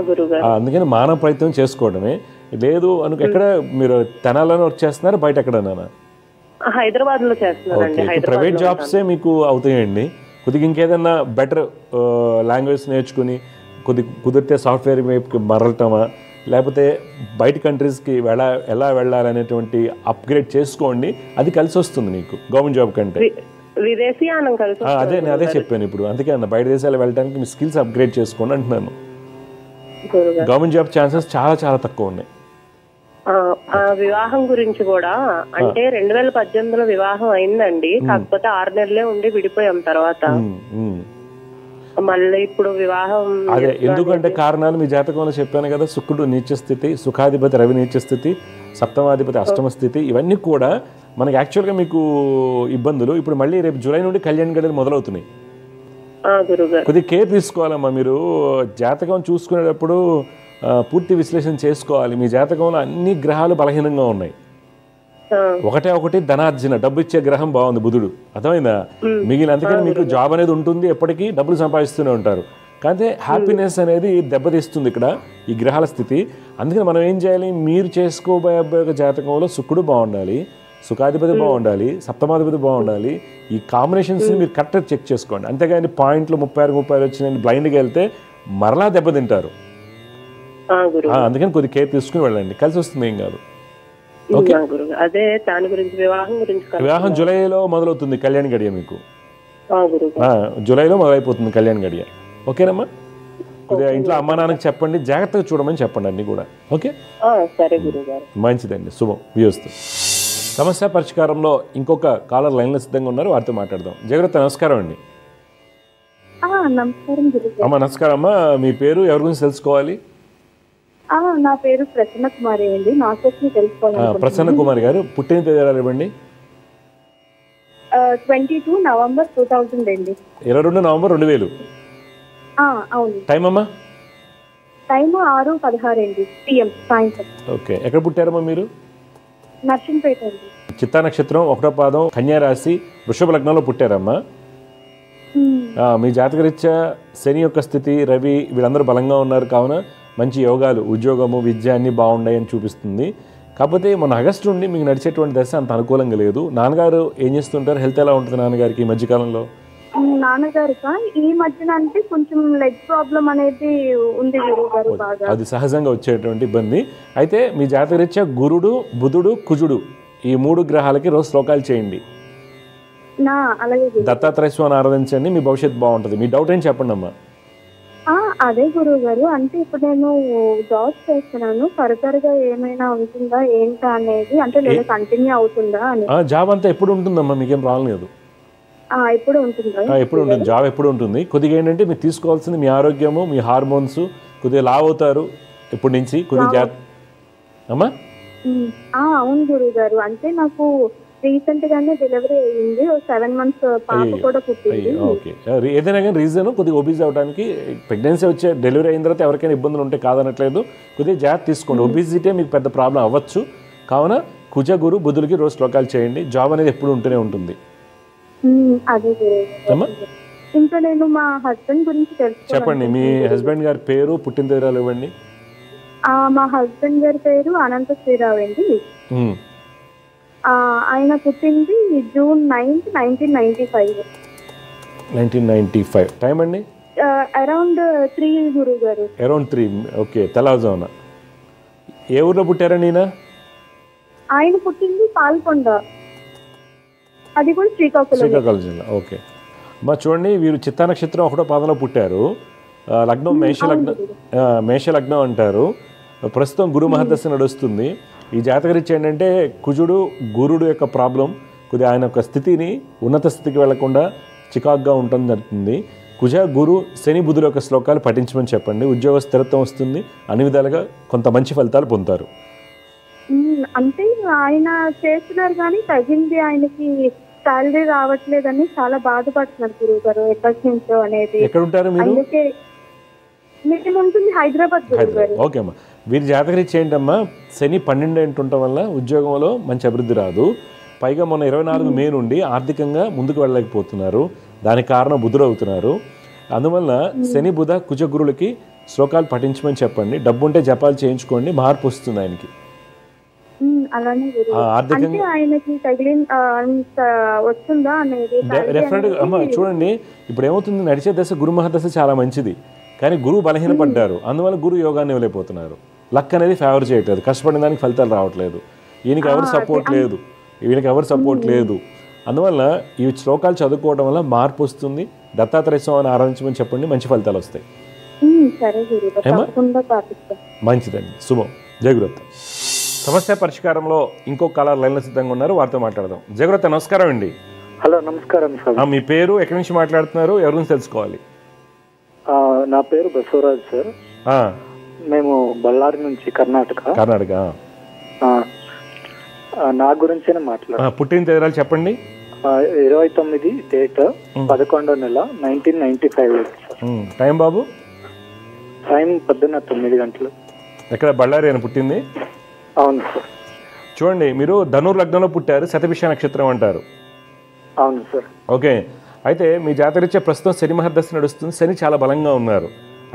గురుగారు. అందుకని మానవ ప్రయత్నం చేసుకోవడమే. లేదు అనుకు ఎక్కడ మీరు తెనాలని వర్క్ చేస్తున్నారు, బయట ఎక్కడన్నా? హైదరాబాద్ లో చేస్తున్నానండి. ప్రైవేట్ జాబ్సే మీకు అవుతాయండి. కొద్దిగా ఇంకేదన్నా బెటర్ లాంగ్వేజ్ నేర్చుకుని కుదిరితే సాఫ్ట్వేర్ వైపుకి మరలటమా, లేకపోతే బయట కంట్రీస్కి ఎలా వెళ్ళాలనేటువంటి అప్గ్రేడ్ చేసుకోండి. అది కలిసి వస్తుంది మీకు గవర్నమెంట్ జాబ్ కంటే. విదేశీయానం కలిసి నేను అదే చెప్పాను ఇప్పుడు. అందుకే అన్న బయట దేశాలు వెళ్ళడానికి మీ స్కిల్స్ అప్గ్రేడ్ చేసుకోండి అంటున్నాను. గవర్నమెంట్ జాబ్ ఛాన్సెస్ చాలా చాలా తక్కువ ఉన్నాయి. వివాహం గురించి కూడా అంటే 2018లో వివాహం అయిందండి. కాకపోతే 6 నెలలే ఉండి విడిపోయాం. తర్వాత మళ్ళీ ఇప్పుడు వివాహం అదే ఎందుకంటే కారణాలు మీ జాతకంలో చెప్పాను కదా. శుక్రుడు నీచ స్థితి, సుఖాధిపతి రవి నీచ స్థితి, సప్తమాధిపతి అష్టమ స్థితి, ఇవన్నీ కూడా మనకి యాక్చువల్గా మీకు ఇబ్బందులు. ఇప్పుడు మళ్ళీ రేపు జూలై నుండి కళ్యాణ్ గడియలు మొదలవుతున్నాయి. కొద్దిగా కేర్ తీసుకోవాలమ్మా. మీరు జాతకం చూసుకునేటప్పుడు పూర్తి విశ్లేషణ చేసుకోవాలి. మీ జాతకంలో అన్ని గ్రహాలు బలహీనంగా ఉన్నాయి. ఒకటి ధనార్జన, డబ్బు ఇచ్చే గ్రహం బాగుంది బుధుడు, అర్థమైందా? మిగిలిన అందుకని మీకు జాబ్ అనేది ఉంటుంది, ఎప్పటికీ డబ్బులు సంపాదిస్తూనే ఉంటారు. కానీ హ్యాపీనెస్ అనేది దెబ్బతీస్తుంది ఇక్కడ ఈ గ్రహాల స్థితి. అందుకని మనం ఏం చేయాలి? మీరు చేసుకోబోయే జాతకంలో శుక్రుడు బాగుండాలి, సుఖాధిపతి బాగుండాలి, సప్తమాధిపతి బాగుండాలి. ఈ కాంబినేషన్స్ మీరు కరెక్ట్గా చెక్ చేసుకోండి. అంతేగాని పాయింట్లు 36 వచ్చినాయని బ్లైండ్గా వెళ్తే మరలా దెబ్బతింటారు. అందుకని కొద్ది కేర్ తీసుకుని వెళ్ళండి, కలిసి వస్తుంది, ఏం కాదు. అదే దాని గురించి వివాహం జూలైలో మొదలవుతుంది కళ్యాణ్ గడియ మీకు. జూలైలో మొదలైపోతుంది కళ్యాణ్ గడియ. ఓకేనమ్మా? కొద్దిగా ఇంట్లో అమ్మా నాన్నకి చెప్పండి, జాగ్రత్తగా చూడమని చెప్పండి అన్ని కూడా. ఓకే, మంచిదండి, శుభం. వ్యూస్తూ సమస్య పరిష్కారంలో ఇంకొక కాలర్ లైన్లో సిద్ధంగా ఉన్నారు, వారితో మాట్లాడదాం. జాగ్రత్త. నమస్కారం అండి. నమస్కారం అమ్మా. నమస్కారం అమ్మా. మీ పేరు, ఎవరి గురించి తెలుసుకోవాలి? నా పేరు ప్రసన్న కుమారి అండి. నా కోసం తెలుసుకోవాలి. ప్రసన్న కుమారి గారు పుట్టిన తేదీ ఇవ్వండి. 22 నవంబర్ 2000 అండి. 22 నవంబర్ 2000. అవును. టైం అమ్మా? టైం 6:16 అండి PM సాయంత్రం. ఓకే. ఎక్కడ పుట్టారమ్మా మీరు? నర్సింపేట అండి. చిత్తా నక్షత్రం 1వ పాదం కన్యా రాశి వృషభ లగ్నంలో పుట్టారమ్మా. మీ జాతకరీత్యా శని యొక్క స్థితి, రవి వీళ్ళందరూ బలంగా ఉన్నారు కావున మంచి యోగాలు, ఉద్యోగము, విద్య అన్నీ బాగున్నాయని చూపిస్తుంది. కాకపోతే మన ఆగస్టు నుండి మీకు నడిచేటువంటి దశ అంత అనుకూలంగా లేదు. నాన్నగారు ఏం చేస్తుంటారు? హెల్త్ ఎలా ఉంటుంది నాన్నగారికి ఈ మధ్యకాలంలో? నాన్నగారు ఈ మధ్యన అంటే కొంచెం లెగ్ ప్రాబ్లం అనేది ఉంది గురువుగారు. బాగా అది సహజంగా వచ్చేటువంటి ఇబ్బంది. అయితే మీ జాతకరీత్యా గురుడు, బుధుడు, కుజుడు ఈ 3 గ్రహాలకి రోజు శ్లోకాలు చేయండి. అలాగే దత్తాత్రేయ స్వామిని ఆరాధించండి. మీ భవిష్యత్తు బాగుంటుంది. మీ డౌట్ ఏం చెప్పండి అమ్మా. అదే గురువు గారు, అంటే ఇప్పుడు నేను జాబ్ చేస్తున్నాను, ఫర్దర్ గా ఏమైనా ఉంటుందా ఏంటా అనేది, అంటే లేదా కంటిన్యూ అవుతుందా అని. జాబ్ అంతా ఎప్పుడు ఉంటుందమ్మా? మీకేం రాలేదు? ఎప్పుడు ఉంటుందా? ఎప్పుడు ఉంటుంది జాబ్, ఎప్పుడు ఉంటుంది. కొద్దిగా ఏంటంటే మీరు తీసుకోవాల్సింది మీ ఆరోగ్యము, మీ హార్మోన్స్. కొద్దిగా లావ్ అవుతారు ఇప్పటి నుంచి, కొద్దిగా అమ్మా. అవును గురువు గారు, అంటే నాకు రీసెంట్ గానే డెలివరీ అయ్యింది. 7 months పాప కూడా పుట్టింది. ఓకే. ఏదైనా కానీ రీజన్ కొద్దిగా ఒబీస్ అవడానికి, ప్రెగ్నెన్సీ వచ్చే డెలివరీ అయిన తర్వాత ఎవరికైనా ఇబ్బందులు ఉంటే కాదనట్లేదు, కొద్దిగా జాగ్రత్త తీసుకోండి. ఒబిసిటీ మీకు పెద్ద ప్రాబ్లం అవ్వచ్చు. కావున కుజ, గురు, బుధులకి రోజు శ్లోకాలు చేయండి. జాబ్ అనేది ఎప్పుడు ఉంటూనే ఉంటుంది. అదే ఇంకా నేను మా హస్బెండ్ గురించి చెప్పండి. మీ హస్బెండ్ గారి పేరు, పుట్టిన తేదీలు ఇవ్వండి. మా హస్బెండ్ గారి పేరు అనంత శ్రీరావు అండి. ఆయన పుట్టింది June 9th, 1995. 1995. టైం అండి? అరౌండ్ 3 గురువు గారు. అరౌండ్ 3. ఓకే. తెల్లవారుజామున. ఏ ఊర్లో పుట్టారా నేనా? ఆయన పుట్టింది పాల్కొండ, అది కూడా శ్రీకాకుళం జిల్లా. ఓకే అమ్మా. చూడండి, వీరు చిత్తా నక్షత్రం 1వ పాదంలో పుట్టారు. లగ్నం మేష లగ్నం అంటారు. ప్రస్తుతం గురు మహర్దశ నడుస్తుంది. ఈ జాతకరీత్యా ఏంటంటే కుజుడు, గురుడు యొక్క ప్రాబ్లం కొద్దిగా ఆయన యొక్క స్థితిని ఉన్నత స్థితికి వెళ్లకుండా చికాకుగా ఉండటం జరుగుతుంది. కుజ, గురు, శని, బుధుల యొక్క శ్లోకాలు పఠించమని చెప్పండి. ఉద్యోగ స్థిరత్వం వస్తుంది. అన్ని విధాలుగా కొంత మంచి ఫలితాలు పొందుతారు. అంటే ఆయన చేస్తున్నారు కానీ తగింది ఆయనకి శాలరీ రావట్లేదని చాలా బాధపడుతున్నారు గురువు గారు. ఎక్కడి నుంచో అనేది. ఎక్కడ ఉంటారు మీరు? అందుకే మేము ఉంటుంది హైదరాబాద్. ఓకే అమ్మా. వీరి జాతకరీత్యా ఏంటమ్మా, శని 12 ఉండటం వల్ల ఉద్యోగంలో మంచి అభివృద్ధి రాదు. పైగా మొన్న 24 మే నుండి ఆర్థికంగా ముందుకు వెళ్ళలేకపోతున్నారు. దానికి కారణం బుధుడు అవుతున్నారు. అందువల్ల శని, బుధ, కుజ, గురులకి శ్లోకాలు పఠించమని చెప్పండి. డబ్బు ఉంటే జపాలు చేయించుకోండి, మార్పు వస్తుంది ఆయనకి. డెఫినెట్గా అమ్మ. చూడండి, ఇప్పుడు ఏమవుతుంది, నడిచే దశ గురు మహర్దశ చాలా మంచిది, కానీ గురువు బలహీనపడ్డారు. అందువల్ల గురు యోగాన్ని ఇవ్వలేకపోతున్నారు. లక్ అనేది ఫేవర్ చేయట్లేదు. కష్టపడిన దానికి ఫలితాలు రావట్లేదు. ఈయనకి ఎవరు సపోర్ట్ లేదు, ఈయనకి ఎవరు సపోర్ట్ లేదు. అందువల్ల ఈ శ్లోకాలు చదువుకోవడం వల్ల మార్పు వస్తుంది. దత్తాత్రేయ స్వామిని ఆరాధించమని చెప్పండి, మంచి ఫలితాలు వస్తాయి. మంచిదండి. శుభం. జయగురత్త. సమస్య పరిష్కారంలో ఇంకో కాలర్ లైన్లో సిద్ధంగా ఉన్నారు, వారితో మాట్లాడదాం. జయగురత్త, నమస్కారం అండి. హలో, నమస్కారం సార్. మీ పేరు, ఎక్కడి నుంచి మాట్లాడుతున్నారు, ఎవరి నుంచి తెలుసుకోవాలి? నా పేరు బసవరాజ్ సార్. మేము బళ్ళారి నుంచి, కర్ణాటక. నా గురించే మాట్లాడు. పుట్టిన తేదీలు చెప్పండి. 29 డేట్ 11వ నెల 1995. టైం బాబు? టైం పొద్దున్న 9 గంటలు. ఎక్కడ? బళ్ళారి అని పుట్టింది? అవును సార్. చూడండి, మీరు ధనుర్ లగ్నంలో పుట్టారు. శతభిష నక్షత్రం అంటారు. అవును సార్. ఓకే. అయితే మీ జాతకరీత్యా ప్రస్తుతం శని మహర్దశ నడుస్తుంది. శని చాలా బలంగా ఉన్నారు.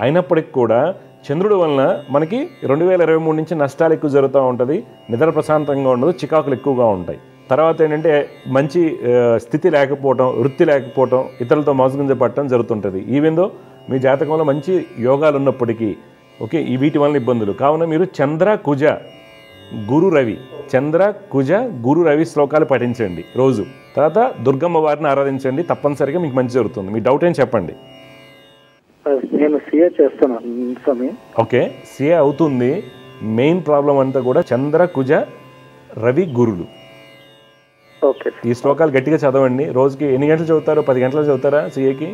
అయినప్పటికీ కూడా చంద్రుడు వలన మనకి 2023 నుంచి నష్టాలు ఎక్కువ జరుగుతూ ఉంటుంది. నిద్ర ప్రశాంతంగా ఉండదు, చికాకులు ఎక్కువగా ఉంటాయి. తర్వాత ఏంటంటే మంచి స్థితి లేకపోవటం, వృత్తి లేకపోవటం, ఇతరులతో మోసగింజ పట్టడం జరుగుతుంటుంది. ఈవెందో మీ జాతకంలో మంచి యోగాలు ఉన్నప్పటికీ ఓకే, ఈ వీటి వలన ఇబ్బందులు. కావున మీరు చంద్ర, కుజ, గురు, రవి, చంద్ర, కుజ, గురు, రవి శ్లోకాలు పఠించండి రోజు. తర్వాత దుర్గమ్మ వారిని ఆరాధించండి. తప్పనిసరిగా మీకు మంచి జరుగుతుంది. మీ డౌట్ ఏం చెప్పండి. నేను సిఏ చేస్తున్నాను. ఓకే, సిఏ అవుతుంది. మెయిన్ ప్రాబ్లం అంతా కూడా చంద్ర, కుజ, రవి, గురుడు. ఈ శ్లోకాలు గట్టిగా చదవండి. రోజుకి ఎన్ని గంటలు చదువుతారు? 10 గంటలు చదువుతారా సిఏకి?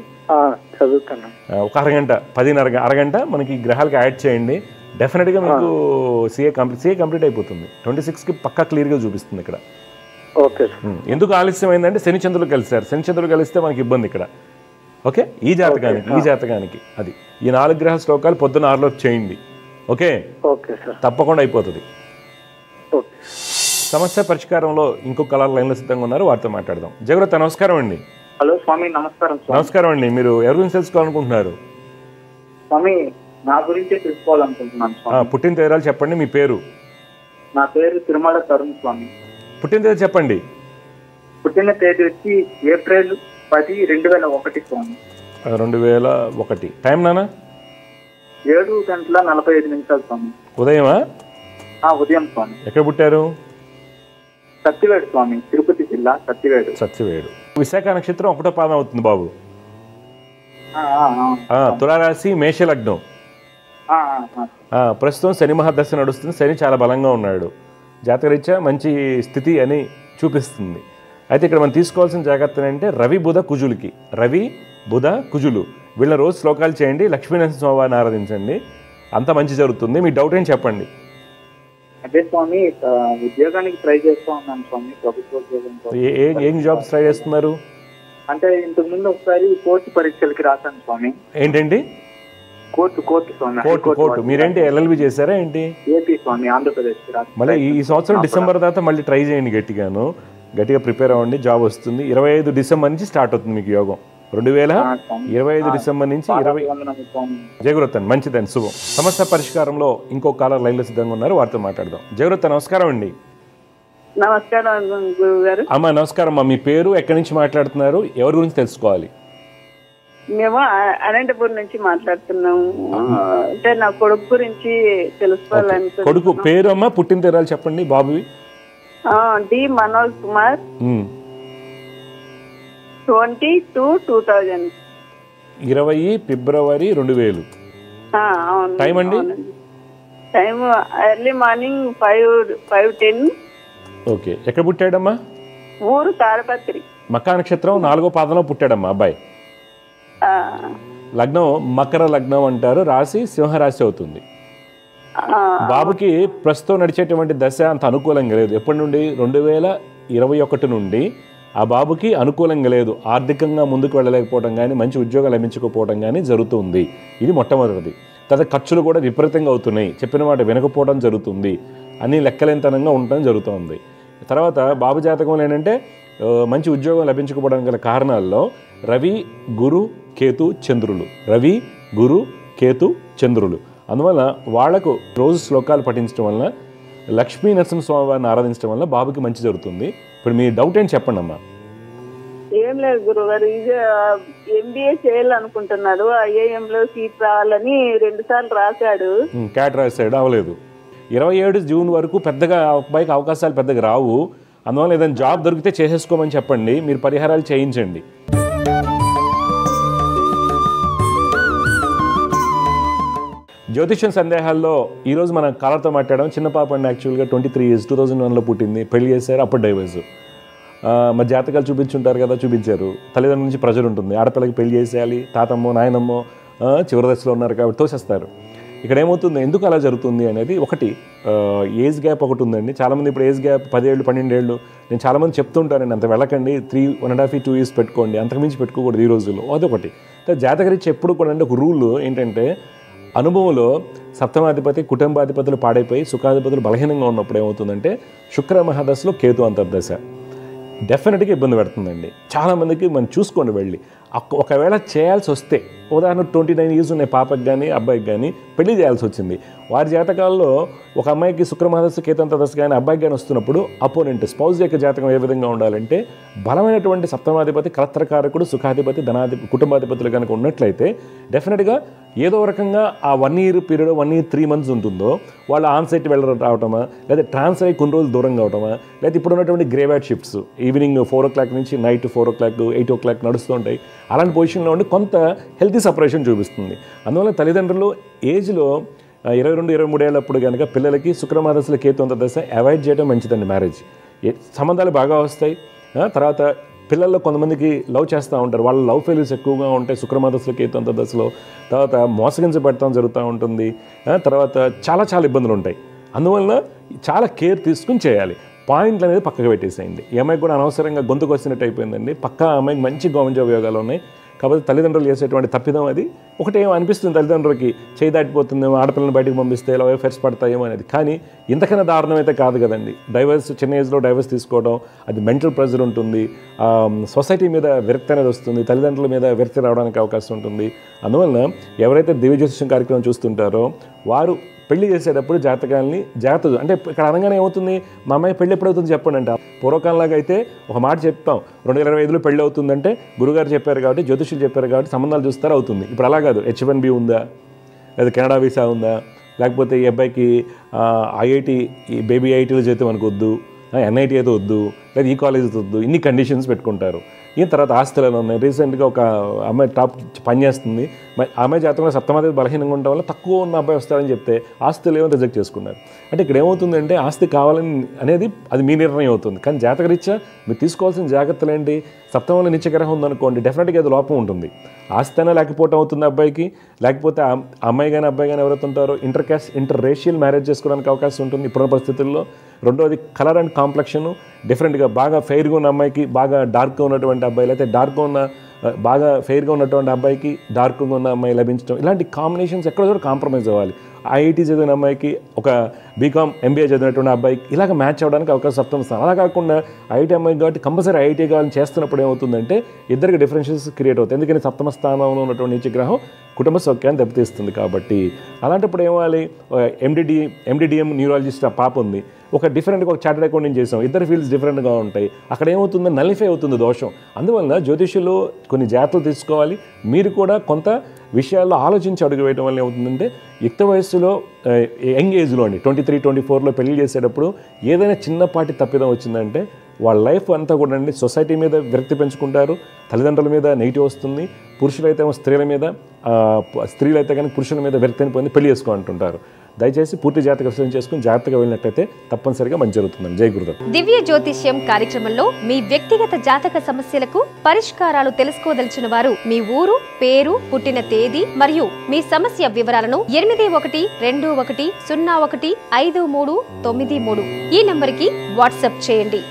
చదువుతాను. ఒక అరగంట, 10 అరగంట మనకి గ్రహాలకి యాడ్ చేయండి. డెఫినెట్గా మీకు సిఏ కంప్లీట్ అయిపోతుంది. 26కి పక్కా క్లియర్గా చూపిస్తుంది ఇక్కడ. Okay sir. ఎందుకు ఆలస్యం అయిందంటే శనిచంద్రులు కలిశారు. శనిచంద్రులు కలిస్తే మనకి ఇబ్బంది ఇక్కడ. ఓకే, ఈ జాతకానికి అది ఈ 4 గ్రహ శ్లోకాలు పొద్దున్న 6లోపు చేయండి. Okay okay sir. తప్పకుండా అయిపోతుంది. ఓకే. సమస్య పరిష్కారంలో ఇంకొక కలర్ లైన్లో సిద్ధంగా ఉన్నారు, వారితో మాట్లాడదాం. జగరత్ నమస్కారం అండి. హలో స్వామి, నమస్కారం. నమస్కారం అండి. మీరు ఎవరి గురించి తెలుసుకోవాలనుకుంటున్నారు? స్వామి, నా గురించే తెలుసుకోవాలనుకుంటున్నాను స్వామి. పుట్టిన తేదీలు చెప్పండి. మీ పేరు? నా పేరు తిరుమల తరుణ్ స్వామి. పుట్టిన తేదీ చెప్పండి. పుట్టిన తేదీ వచ్చి ఏప్రిల్ 10, 2001 స్వామి. 2001. టైం నానా? 7:45 స్వామి. ఉదయమా? ఉదయం స్వామి. ఎక్కడ పుట్టారు? సత్యవేడు స్వామి, తిరుపతి జిల్లా సత్యవేడు. విశాఖ నక్షత్రం 1వ పాదం అవుతుంది బాబు. తులారాశి, మేష లగ్నం. ప్రస్తుతం శని మహాదశ నడుస్తుంది. శని చాలా బలంగా ఉన్నాడు. జాతకరీత్యా మంచి స్థితి అని చూపిస్తుంది. అయితే ఇక్కడ మనం తీసుకోవాల్సిన జాగ్రత్తలు అంటే రవి బుధ కుజులకి, రవి బుధ కుజులు వీళ్ళ రోజు శ్లోకాలు చేయండి. లక్ష్మీనరసింహ స్వామిని ఆరాధించండి, అంత మంచి జరుగుతుంది. మీ డౌట్ ఏం చెప్పండి. అదే స్వామి, ఉద్యోగానికి ట్రై చేస్తూ ఉన్నాను స్వామి, ప్రభుత్వ ఉద్యోగం. ఏం జాబ్స్ ట్రై చేస్తున్నారు? అంటే ఇంతకు ముందు ఒకసారి కోర్టు పరీక్షలకి రాశాను స్వామి. ఏంటండి? కోర్టు స్వామి. కోర్టు. మీరేంటి ఎల్ఎల్బి చేశారా ఏంటి? ఏపీ స్వామి, ఆంధ్రప్రదేశ్. మళ్ళీ ఈ సంవత్సరం డిసెంబర్ దాకా మళ్ళీ ట్రై చేయండి, గట్టిగా ప్రిపేర్ అవ్వండి. జాబ్ వస్తుంది. 25 డిసెంబర్ నుంచి స్టార్ట్ అవుతుంది మీకు యోగం. 2025 డిసెంబర్ నుంచి 20. జయగురతన్ మంచిదని, శుభం. సమస్య పరిష్కారంలో ఇంకో కాలర్ లైన్లో సిద్ధంగా ఉన్నారు, వారితో మాట్లాడదాం. జయగురతన్ నమస్కారం అండి. నమస్కారం గురువు గారు. అమ్మా నమస్కారం అమ్మా. మీ పేరు, ఎక్కడి నుంచి మాట్లాడుతున్నారు, ఎవరి గురించి తెలుసుకోవాలి? మేము అనంతపురం నుంచి మాట్లాడుతున్నాము. అంటే నా కొడుకు గురించి తెలుసుకోవాలని. కొడుకు పేరు అమ్మా, పుట్టిన తేదీలు చెప్పండి బాబువి. డి మనోజ్ కుమార్, 22/2000. 20 ఫిబ్రవరి 2000. టైం అండి? Time early morning 5:10. ఓకే. ఎక్కడ పుట్టాడమ్మా? ఊరు తారపత్రి. మకా నక్షత్రం 4వ పాదంలో పుట్టాడమ్మా అబ్బాయి. లగ్నం మకర లగ్నం అంటారు, రాశి సింహరాశి అవుతుంది. బాబుకి ప్రస్తుతం నడిచేటువంటి దశ అంత అనుకూలంగా లేదు. ఎప్పటి నుండి? 2021 నుండి ఆ బాబుకి అనుకూలంగా లేదు. ఆర్థికంగా ముందుకు వెళ్ళలేకపోవడం కానీ, మంచి ఉద్యోగం లభించకపోవడం కానీ జరుగుతుంది. ఇది మొట్టమొదటిది. తర్వాత ఖర్చులు కూడా విపరీతంగా అవుతున్నాయి. చెప్పిన మాట వినకపోవడం జరుగుతుంది. అన్ని లెక్కలేనితనంగా ఉండటం జరుగుతుంది. తర్వాత బాబు జాతకంలో ఏంటంటే మంచి ఉద్యోగం లభించకపోవడానికి గల కారణాల్లో రవి, గురు, కేతు, చంద్రులు. రవి, గురు, కేతు, చంద్రులు. అందువల్ల వాళ్లకు రోజు శ్లోకాలు పఠించడం వల్ల, లక్ష్మీ నరసింహస్వామి వారిని ఆరాధించడం వల్ల బాబుకి మంచి జరుగుతుంది. ఇప్పుడు మీ డౌట్ ఏంటి చెప్పండి అమ్మా. ఏం లేదు గురుగారు, ఎంబీఏ చేయాలనుకుంటున్నాడు. ఐఐఎంలో సీట్ రావాలని 2 సార్లు రాశాడు. క్యాట్ రాశాడు, అవ్వలేదు. 27 జూన్ వరకు పెద్దగా అబ్బాయికి అవకాశాలు పెద్దగా రావు. అందువల్ల ఏదైనా జాబ్ దొరికితే చేసేసుకోమని చెప్పండి. మీరు పరిహారాలు చేయించండి. జ్యోతిష్యం సందేహాల్లో ఈరోజు మనం కాలర్తో మాట్లాడడం. చిన్న పాప అండి, యాక్చువల్గా 23 years, 2001లో పుట్టింది. పెళ్లి చేశారు, అప్పుడు డైవర్స్. మరి జాతకాలు చూపించుంటారు కదా, చూపించారు. తల్లిదండ్రుల నుంచి ప్రెజర్ ఉంటుంది. ఆడపిల్లకి పెళ్లి చేసేయాలి, తాతమ్మో నాయనమ్మో చివరి దశలో ఉన్నారు కాబట్టి తోసేస్తారు. ఇక్కడ ఏమవుతుంది, ఎందుకు అలా జరుగుతుంది అనేది ఒకటి ఏజ్ గ్యాప్ ఒకటి ఉందండి. చాలామంది ఇప్పుడు ఏజ్ గ్యాప్ 10 ఏళ్ళు 12 ఏళ్ళు. నేను చాలామంది చెప్తుంటానండి, అంత వెళ్ళకండి, 1.5 2 years పెట్టుకోండి, అంతకుమించి పెట్టుకోకూడదు ఈ రోజుల్లో. అదొకటి. జాతకరీత్యా ఎప్పుడు కూడా అంటే ఒక రూల్ ఏంటంటే, అనుభవంలో సప్తమాధిపతి కుటుంబాధిపతులు పాడైపోయి సుఖాధిపతులు బలహీనంగా ఉన్నప్పుడు ఏమవుతుందంటే, శుక్ర మహాదశలో కేతు అంతర్దశ డెఫినెట్గా ఇబ్బంది పెడుతుందండి. చాలామందికి మనం చూసుకోండి వెళ్ళి. ఒకవేళ చేయాల్సి వస్తే, ఉదాహరణ 29 years ఉన్న పాపకి కానీ అబ్బాయికి కానీ పెళ్లి చేయాల్సి వచ్చింది. వారి జాతకాల్లో ఒక అమ్మాయికి శుక్రమహాదశ కేతంతదశ కానీ అబ్బాయికి కానీ వస్తున్నప్పుడు అపోనెంట్ స్పౌజ్ యొక్క జాతకం ఏ విధంగా ఉండాలంటే, బలమైనటువంటి సప్తమాధిపతి కలత్రకారకుడు సుఖాధిపతి కుటుంబాధిపతులు కనుక ఉన్నట్లయితే డెఫినెట్గా ఏదో రకంగా ఆ 1 year పీరియడ్ 1 year 3 months ఉంటుందో వాళ్ళు ఆన్సైట్ రావటమా, లేదా ట్రాన్స్ఫర్ అయ్యి కొన్ని రోజులు దూరంగా అవటమా, లేదా ఇప్పుడు ఉన్నటువంటి గ్రేవ్యార్డ్ షిఫ్ట్స్ ఈవినింగ్ 4 o'clock నుంచి నైట్ 4 o'clock 8 o'clock నడుస్తూ ఉంటాయి. అలాంటి పొజిషన్లో ఉండి కొంత హెల్తీ సపరేషన్ చూపిస్తుంది. అందువల్ల తల్లిదండ్రులు ఏజ్లో 22-23 ఏళ్ళప్పుడు కనుక పిల్లలకి శుక్రమహాదశలో కేతు అంతర్దశ అవాయిడ్ చేయడం మంచిదండి. మ్యారేజ్ సంబంధాలు బాగా వస్తాయి. తర్వాత పిల్లల్లో కొంతమందికి లవ్ చేస్తూ ఉంటారు, వాళ్ళ లవ్ ఫెయిల్యూర్స్ ఎక్కువగా ఉంటాయి శుక్రమాదశలో కేతు అంతర్దశలో. తర్వాత మోసగించబడటం జరుగుతూ ఉంటుంది, తర్వాత చాలా చాలా ఇబ్బందులు ఉంటాయి. అందువలన చాలా కేర్ తీసుకుని చేయాలి. పాయింట్లు అనేది పక్కకు పెట్టేసేయండి. ఈ అమ్మాయికి కూడా అనవసరంగా గొంతుకు వచ్చినట్టు అయిపోయిందండి. పక్కా అమ్మాయికి మంచి గవర్నమెంట్ జాబ్ యోగాలు ఉన్నాయి. కాబట్టి తల్లిదండ్రులు చేసేటువంటి తప్పిదం అది. ఒకటేమో అనిపిస్తుంది తల్లిదండ్రులకి, చేయి దాటిపోతుందేమో, ఆడపిల్లని బయటకు పంపిస్తే లవ్ అఫేర్స్ పడతాయేమో అనేది. కానీ ఇంతకన్నా దారుణం అయితే కాదు కదండి. డైవర్స్, చిన్న ఏజ్లో డైవర్స్ తీసుకోవడం, అది మెంటల్ ప్రెజర్ ఉంటుంది, సొసైటీ మీద విరక్తి అనేది వస్తుంది, తల్లిదండ్రుల మీద విరక్తి రావడానికి అవకాశం ఉంటుంది. అందువలన ఎవరైతే దివ్య జ్యోతిష్యం కార్యక్రమం చూస్తుంటారో వారు పెళ్లి చేసేటప్పుడు జాతకాలని జాగ్రత్త, అంటే ఇక్కడ అనగానే ఏమవుతుంది, మా అమ్మాయి పెళ్లి ఎప్పుడవుతుంది చెప్పండి అంట. పూర్వకాలంలాగా అయితే ఒక మాట చెప్తాం, 2025లో పెళ్లి అవుతుందంటే గురుగారు చెప్పారు కాబట్టి, జ్యోతిష్యులు చెప్పారు కాబట్టి సంబంధాలు చూస్తారా అవుతుంది. ఇప్పుడు అలా కాదు. H1B ఉందా, లేదా కెనడా వీసా ఉందా, లేకపోతే ఈ అబ్బాయికి ఐఐటి, బేబీ ఐఐటీలో చేస్తే మనకు వద్దు, NIT అయితే వద్దు, లేదా ఈ కాలేజ్ వద్దు, ఇన్ని కండిషన్స్ పెట్టుకుంటారు. ఈ తర్వాత ఆస్తులు ఉన్నాయి. రీసెంట్గా ఒక అమ్మాయి టాప్ పనిచేస్తుంది, అమ్మాయి జాతకంలో సప్తమాదేవి బలహీనంగా ఉండడం వల్ల తక్కువ ఉన్న అబ్బాయి వస్తాడని చెప్తే ఆస్తులు ఏమో రిజెక్ట్ చేసుకున్నారు. అంటే ఇక్కడ ఏమవుతుందంటే ఆస్తి కావాలని అనేది అది మీ నిర్ణయం అవుతుంది. కానీ జాతకరీత్యా మీరు తీసుకోవాల్సిన జాగ్రత్తలు ఏంటి, సప్తమంలో నిత్యగ్రహం ఉందనుకోండి, డెఫినెట్గా అది లోపం ఉంటుంది. ఆస్తి అయినా లేకపోవటం అవుతుంది అబ్బాయికి, లేకపోతే అమ్మాయి కానీ అబ్బాయి కానీ ఎవరైతే ఉంటారో ఇంటర్ రేషియల్ మ్యారేజ్ చేసుకోవడానికి అవకాశం ఉంటుంది ఇప్పుడున్న పరిస్థితుల్లో. రెండోది కలర్ అండ్ కాంప్లెక్షన్ డిఫరెంట్గా, బాగా ఫెయిర్గా ఉన్న అమ్మాయికి బాగా డార్క్గా ఉన్నటువంటి అబ్బాయిలు, అయితే డార్క్గా ఉన్న బాగా ఫెయిర్గా ఉన్నటువంటి అబ్బాయికి డార్క్గా ఉన్న అమ్మాయి లభించడం, ఇలాంటి కాంబినేషన్స్ ఎక్కడో చోట కాంప్రమైజ్ అవ్వాలి. ఐఐటి చదివిన అమ్మాయికి ఒక బీకామ్ MBA చదివినటువంటి అబ్బాయికి ఇలాగ మ్యాచ్ అవ్వడానికి అవకాశం సప్తమ స్థానం. అలా కాకుండా ఐఐటి అమ్మాయికి కాబట్టి కంపల్సరీ ఐఐటీ కావాలని చేస్తున్నప్పుడు ఏమవుతుందంటే ఇద్దరికి డిఫరెన్షియస్ క్రియేట్ అవుతాయి. ఎందుకని సప్తమ స్థానంలో ఉన్నటువంటి నీచగ్రహం కుటుంబ సౌఖ్యాన్ని దెబ్బతీస్తుంది. కాబట్టి అలాంటప్పుడు ఏమవ్వాలి, MDDM న్యూరాలజిస్ట్ ఆ పాప ఉంది, ఒక డిఫరెంట్గా ఒక చార్టెడ్ అకౌంటింగ్ చేసాం, ఇద్దరు ఫీల్డ్స్ డిఫరెంట్గా ఉంటాయి, అక్కడ ఏమవుతుందో నలిఫై అవుతుంది దోషం. అందువలన జ్యోతిష్యులు కొన్ని జాగ్రత్తలు తీసుకోవాలి. మీరు కూడా కొంత విషయాల్లో ఆలోచించి అడుగు వేయడం వల్ల ఏమవుతుందంటే యుక్త వయస్సులో యంగ్ ఏజ్లో అండి 23-24లో పెళ్లి చేసేటప్పుడు ఏదైనా చిన్నపాటి తప్పిదం వచ్చిందంటే వాళ్ళ లైఫ్ అంతా కూడా అండి సొసైటీ మీద విరక్తి పెంచుకుంటారు, తల్లిదండ్రుల మీద నెగిటివ్ వస్తుంది, పురుషులైతే స్త్రీల మీద, స్త్రీలైతే కానీ పురుషుల మీద విరక్తిని పొంది పెళ్లి చేసుకోవాలంటుంటారు. దయచేసి పూర్తి జాతక విశ్లేషణ చేసుకుని జాగ్రత్తగా వెళ్ళినట్టయితే తప్పనిసరిగా మంచి జరుగుతుందండి. జై గురుదేవ్. దివ్య జ్యోతిష్యం కార్యక్రమంలో మీ వ్యక్తిగత జాతక సమస్యలకు పరిష్కారాలు తెలుసుకోదలిచిన వారు మీ ఊరు, పేరు, పుట్టిన తేదీ మరియు మీ సమస్య వివరాలను 8121015393 ఈ నంబర్కి వాట్సాప్ చేయండి.